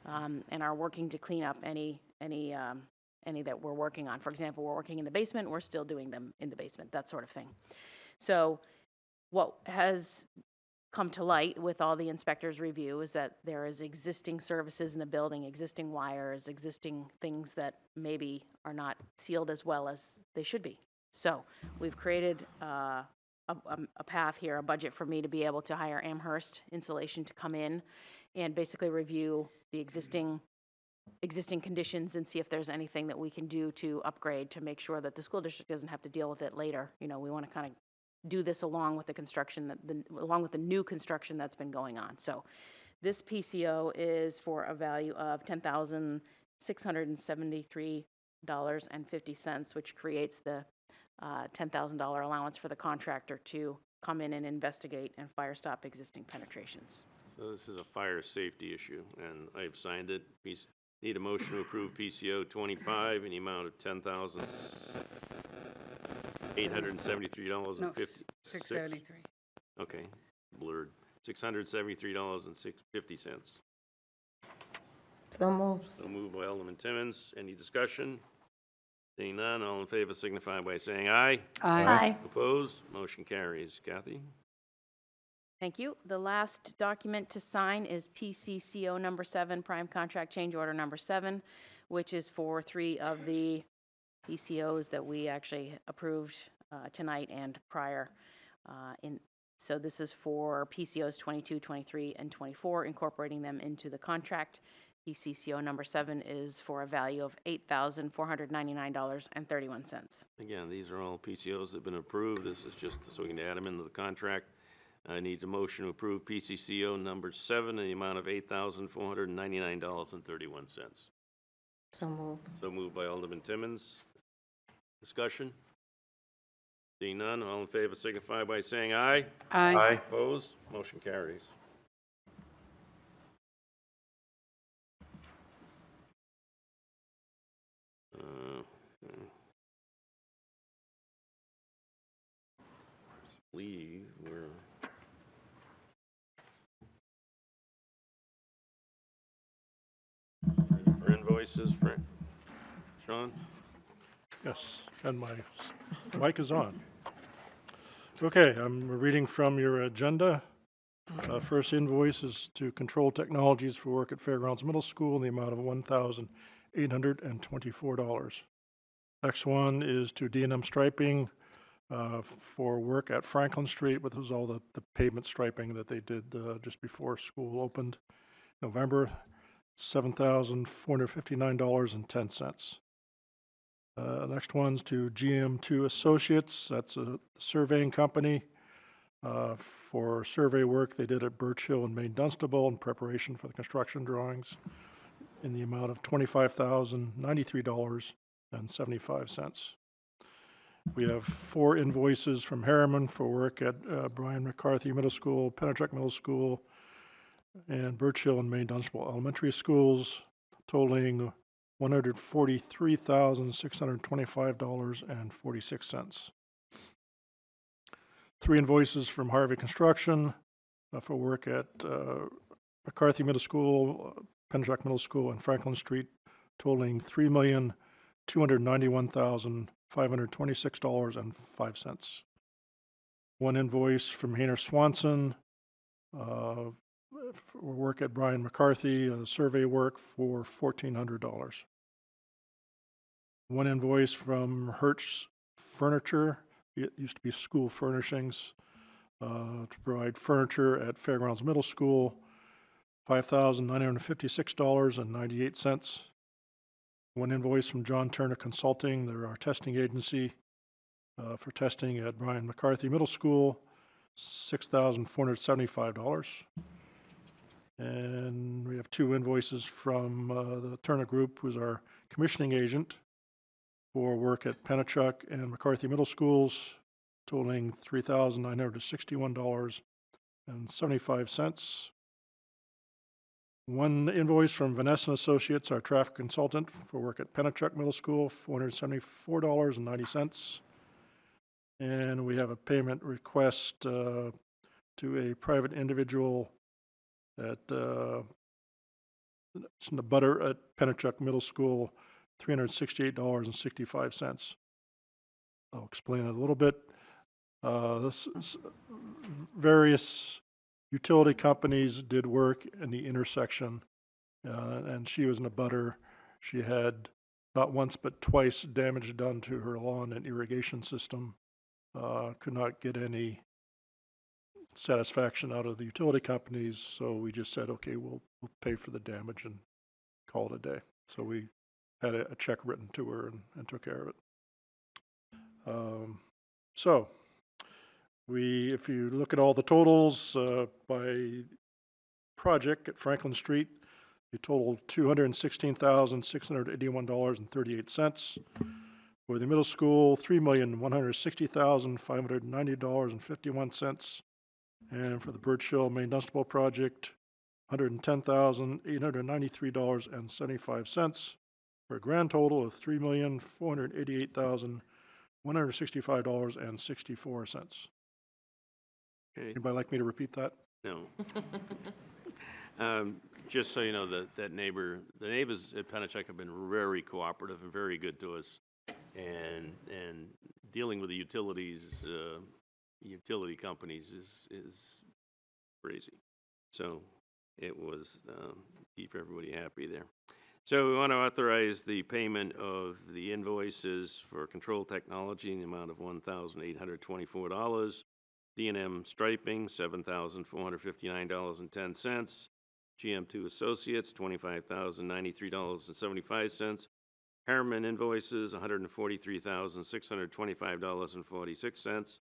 [SPEAKER 14] and are working to clean up any that we're working on. For example, we're working in the basement, we're still doing them in the basement, that sort of thing. So what has come to light with all the inspectors' review is that there is existing services in the building, existing wires, existing things that maybe are not sealed as well as they should be. So we've created a path here, a budget for me to be able to hire Amherst Insulation to come in and basically review the existing conditions and see if there's anything that we can do to upgrade to make sure that the school district doesn't have to deal with it later. We want to kind of do this along with the construction, along with the new construction that's been going on. So this PCO is for a value of $10,673.50, which creates the $10,000 allowance for the contractor to come in and investigate and fire stop existing penetrations.
[SPEAKER 1] So this is a fire safety issue, and I've signed it. Need a motion to approve PCO 25 in the amount of $10,873.50.
[SPEAKER 8] No, 673.
[SPEAKER 1] Okay, blurred. $673.50.
[SPEAKER 11] So moved.
[SPEAKER 1] So moved by Alderman Timmons. Any discussion? Seeing none, all in favor signify by saying aye.
[SPEAKER 10] Aye.
[SPEAKER 1] Opposed? Motion carries. Kathy?
[SPEAKER 14] Thank you. The last document to sign is PCCO number 7, prime contract change order number 7, which is for 3 of the PCOs that we actually approved tonight and prior. So this is for PCOs 22, 23, and 24, incorporating them into the contract. PCCO number 7 is for a value of $8,499.31.
[SPEAKER 1] Again, these are all PCOs that have been approved. This is just so we can add them into the contract. I need a motion to approve PCCO number 7 in the amount of $8,499.31.
[SPEAKER 11] So moved.
[SPEAKER 1] So moved by Alderman Timmons. Discussion? Seeing none, all in favor signify by saying aye.
[SPEAKER 8] Aye.
[SPEAKER 1] Opposed? Motion carries. Leave, we're... Ready for invoices, Frank? Sean?
[SPEAKER 5] Yes, and my mic is on. Okay, I'm reading from your agenda. First invoice is to Control Technologies for work at Fairgrounds Middle School in the amount of $1,824. Next one is to D&M Striping for work at Franklin Street, which was all the pavement striping that they did just before school opened November, $7,459.10. Next one's to GM2 Associates. That's a surveying company for survey work they did at Birch Hill and Maine Dunstable in preparation for the construction drawings in the amount of $25,093.75. We have 4 invoices from Harriman for work at Brian McCarthy Middle School, Pennachuck Middle School, and Birch Hill and Maine Dunstable Elementary Schools, totaling $143,625.46. 3 invoices from Harvey Construction for work at McCarthy Middle School, Pennachuck Middle School, and Franklin Street, totaling $3,291,526.05. 1 invoice from Hayner Swanson for work at Brian McCarthy, survey work for $1,400. 1 invoice from Hertz Furniture, it used to be School Furnishings, to provide furniture at Fairgrounds Middle School, $5,956.98. 1 invoice from John Turner Consulting, they're our testing agency, for testing at Brian McCarthy Middle School, $6,475. And we have 2 invoices from the Turner Group, who's our commissioning agent, for work at Pennachuck and McCarthy Middle Schools, totaling $3,961.75. 1 invoice from Vanessa Associates, our traffic consultant, for work at Pennachuck Middle School, $474.90. And we have a payment request to a private individual at it's in the butter at Pennachuck Middle School, $368.65. I'll explain it a little bit. Various utility companies did work in the intersection, and she was in a butter. She had not once but twice damage done to her lawn and irrigation system. Could not get any satisfaction out of the utility companies, so we just said, okay, we'll pay for the damage and call it a day. So we had a check written to her and took care of it. So if you look at all the totals by project at Franklin Street, they totaled $216,681.38. For the middle school, $3,160,590.51. And for the Birch Hill Maine Dunstable project, $110,893.75, for a grand total of $3,488,165.64.
[SPEAKER 1] Okay,
[SPEAKER 5] Anybody like me to repeat that?
[SPEAKER 1] no. Just so you know, the neighbors at Pennachuck have been very cooperative and very good to us. And dealing with the utility companies is crazy. So it was, keep everybody happy there. So we want to authorize the payment of the invoices for Control Technology in the amount of $1,824. D&M Striping, $7,459.10. GM2 Associates, $25,093.75. Harriman invoices, $143,625.46.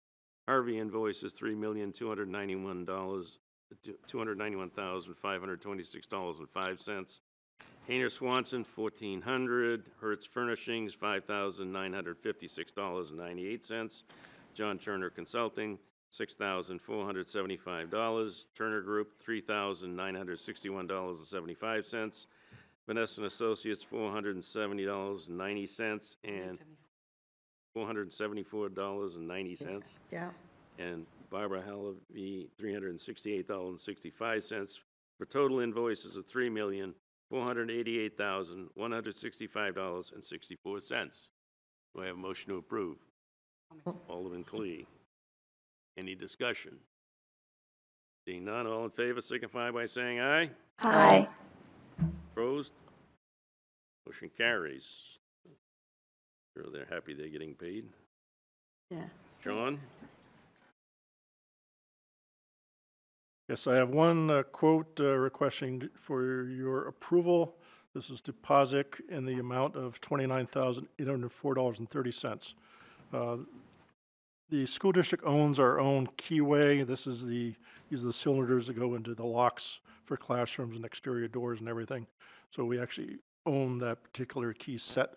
[SPEAKER 1] Harvey invoices, $291,526.05. Hayner Swanson, $1,400. Hertz Furnishings, $5,956.98. John Turner Consulting, $6,475. Turner Group, $3,961.75. Vanessa and Associates, $470.90, and $474.90.
[SPEAKER 11] Yeah.
[SPEAKER 1] And Barbara Hallaby, $368.65, for total invoices of $3,488,165.64. Do I have a motion to approve? Alderman Clee. Any discussion? Seeing none, all in favor signify by saying aye.
[SPEAKER 10] Aye.
[SPEAKER 1] Opposed? Motion carries. Sure, they're happy they're getting paid.
[SPEAKER 11] Yeah.
[SPEAKER 1] John?
[SPEAKER 5] Yes, I have one quote requesting for your approval. This is to POSIC in the amount of $29,804.30. The school district owns our own keyway. These are the cylinders that go into the locks for classrooms and exterior doors and everything. So we actually own that particular key set,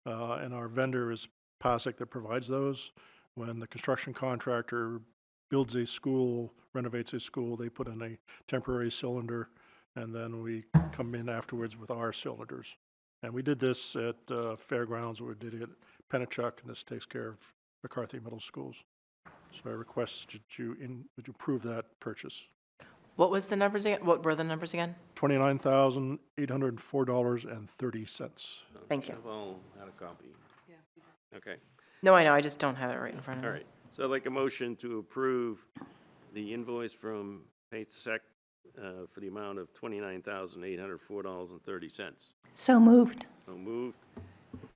[SPEAKER 5] and our vendor is POSIC that provides those. When the construction contractor builds a school, renovates a school, they put in a temporary cylinder, and then we come in afterwards with our cylinders. And we did this at Fairgrounds, we did it at Pennachuck, and this takes care of McCarthy Middle Schools. So I request that would you approve that purchase?
[SPEAKER 3] What was the numbers again? What were the numbers again?
[SPEAKER 5] $29,804.30.
[SPEAKER 3] Thank you.
[SPEAKER 1] Have all had a copy? Okay,
[SPEAKER 3] No, I know, I just don't have it right in front of
[SPEAKER 1] all
[SPEAKER 3] me.
[SPEAKER 1] right. So I'd like a motion to approve the invoice from Paytech for the amount of $29,804.30.
[SPEAKER 9] So moved.
[SPEAKER 1] So moved.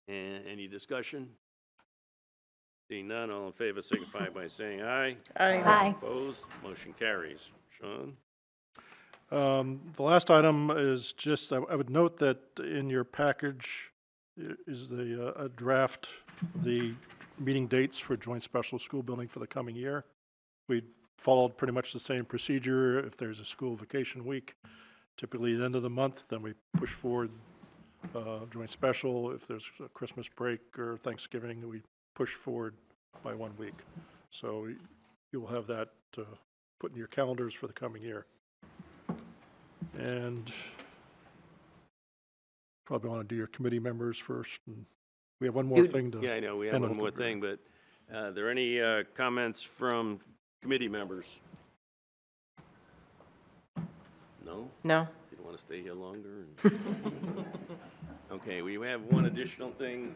[SPEAKER 1] And any discussion? Seeing none, all in favor signify by saying aye.
[SPEAKER 9] Aye.
[SPEAKER 1] Opposed? Motion carries. Sean?
[SPEAKER 5] The last item is just, I would note that in your package is a draft of the meeting dates for joint special school building for the coming year. We followed pretty much the same procedure. If there's a school vacation week, typically the end of the month, then we push forward joint special. If there's a Christmas break or Thanksgiving, we push forward by 1 week. So you will have that put in your calendars for the coming year. And probably want to do your committee members first. And we have one more thing to.
[SPEAKER 1] Yeah, I know, we have
[SPEAKER 5] handle
[SPEAKER 1] one more
[SPEAKER 5] at the
[SPEAKER 1] thing, but are there any comments from committee members? No?
[SPEAKER 3] No?
[SPEAKER 1] Didn't want to stay here longer? Okay, we have one additional thing.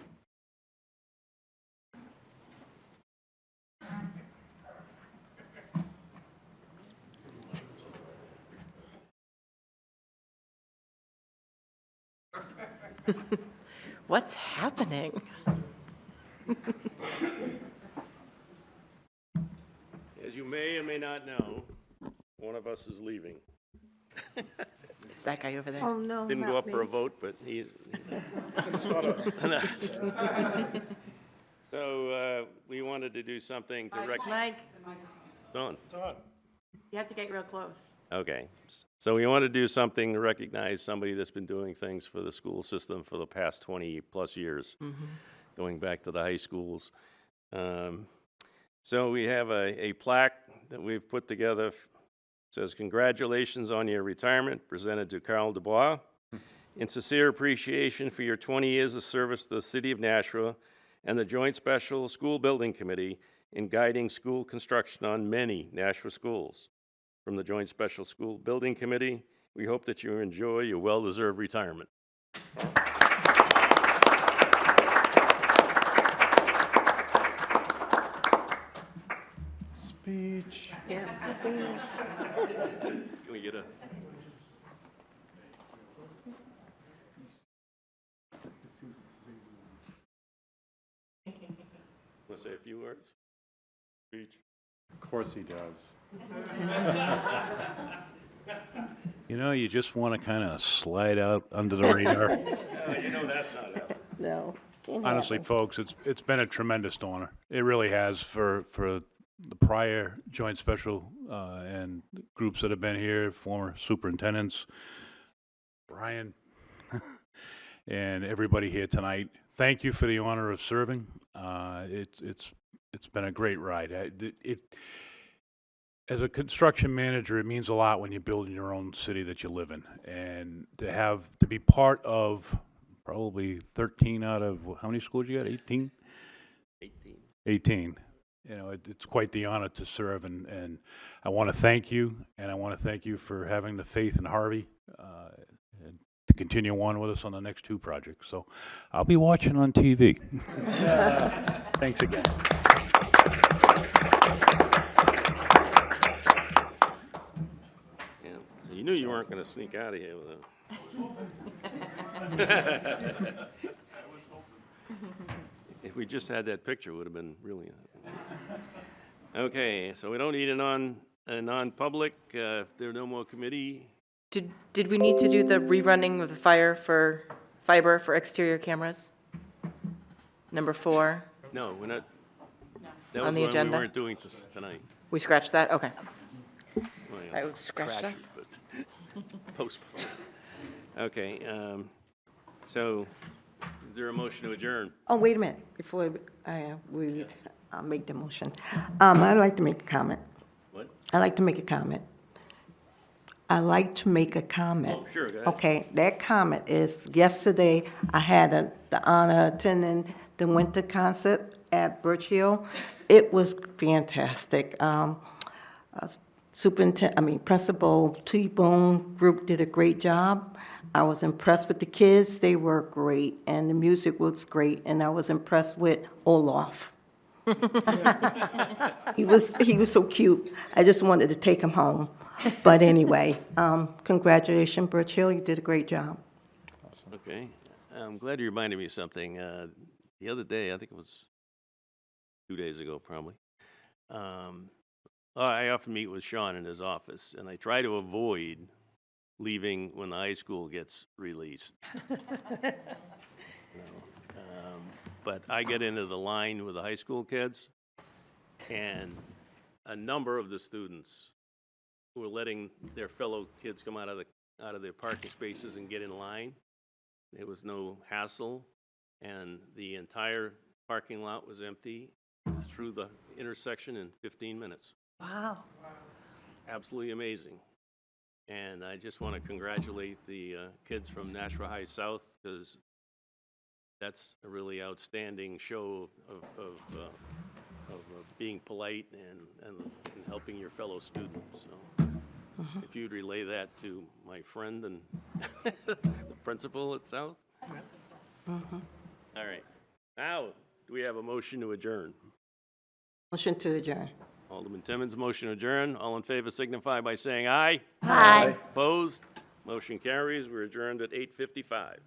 [SPEAKER 3] What's happening?
[SPEAKER 1] As you may or may not know, one of us is leaving.
[SPEAKER 3] It's that guy over there.
[SPEAKER 11] Oh, no,
[SPEAKER 1] Didn't go
[SPEAKER 11] not
[SPEAKER 1] up for a
[SPEAKER 11] me.
[SPEAKER 1] vote, but he's. So we wanted to do something to
[SPEAKER 14] Mike,
[SPEAKER 1] Don.
[SPEAKER 14] you have to get real close.
[SPEAKER 1] Okay, so we want to do something to recognize somebody that's been doing things for the school system for the past 20-plus years, going back to the high schools. So we have a plaque that we've put together Says, congratulations on your retirement, presented to Carl Dubois. In sincere appreciation for your 20 years of service to the City of Nashua and the Joint Special School Building Committee in guiding school construction on many Nashua schools. From the Joint Special School Building Committee, we hope that you enjoy your well-deserved retirement.
[SPEAKER 4] Speech.
[SPEAKER 11] Yeah, speech.
[SPEAKER 1] Can we get a... Want to say a few words? Speech.
[SPEAKER 4] Of course he does.
[SPEAKER 7] You know, you just want to kind of slide out under the radar.
[SPEAKER 1] You know that's not happening.
[SPEAKER 11] No. can't
[SPEAKER 7] Honestly,
[SPEAKER 11] happen.
[SPEAKER 7] folks, it's been a tremendous honor. It really has for the prior joint special and groups that have been here, former superintendents, Brian, and everybody here tonight. Thank you for the honor of serving. It's been a great ride. As a construction manager, it means a lot when you build in your own city that you live in, and to be part of probably 13 out of, how many schools you got, 18? 18. You know, it's quite the honor to serve, and I want to thank you, and I want to thank you for having the faith in Harvey and to continue on with us on the next 2 projects. So I'll be watching on TV. Thanks again.
[SPEAKER 1] Yeah, so you knew you weren't going to sneak out of here with a... If we just had that picture, it would have been really... Okay, so we don't need a non-public. If there are no more committee...
[SPEAKER 3] Did we need to do the rerunning of the fiber for exterior cameras? Number 4,
[SPEAKER 1] No, we're not... That
[SPEAKER 3] On
[SPEAKER 1] was
[SPEAKER 3] the
[SPEAKER 1] one
[SPEAKER 3] agenda?
[SPEAKER 1] we weren't doing tonight.
[SPEAKER 3] we scratched that? Okay.
[SPEAKER 1] Well, you know,
[SPEAKER 3] I would scratch
[SPEAKER 1] crash
[SPEAKER 3] that.
[SPEAKER 1] it, but postpone. Okay, so is there a motion to adjourn?
[SPEAKER 11] Oh, wait a minute, before I'll make the motion. I'd like to make a comment.
[SPEAKER 1] What?
[SPEAKER 11] I'd like to make a comment. I'd like to make a comment.
[SPEAKER 1] Oh, sure, go ahead.
[SPEAKER 11] Okay, that comment is, yesterday, I had the honor of attending the winter concert at Birch Hill. It was fantastic. Principal T. Boone group did a great job. I was impressed with the kids. They were great, and the music was great, and I was impressed with Olaf. He was so cute. I just wanted to take him home. But anyway, congratulations, Birch Hill. You did a great job.
[SPEAKER 1] Okay, I'm glad you reminded me of something. The other day, I think it was 2 days ago, probably. I often meet with Sean in his office, and I try to avoid leaving when the high school gets released. But I get into the line with the high school kids, and a number of the students who are letting their fellow kids come out of their parking spaces and get in line. There was no hassle, and the entire parking lot was empty through the intersection in 15 minutes.
[SPEAKER 3] Wow.
[SPEAKER 1] Absolutely amazing. And I just want to congratulate the kids from Nashua High South, because that's a really outstanding show of being polite and helping your fellow students. So if you'd relay that to my friend and the principal at South. All right. Now, do we have a motion to adjourn?
[SPEAKER 11] Motion to adjourn.
[SPEAKER 1] Alderman Timmons, motion to adjourn. All in favor signify by saying aye.
[SPEAKER 10] Aye.
[SPEAKER 1] Opposed? Motion carries. We're adjourned at 8:55.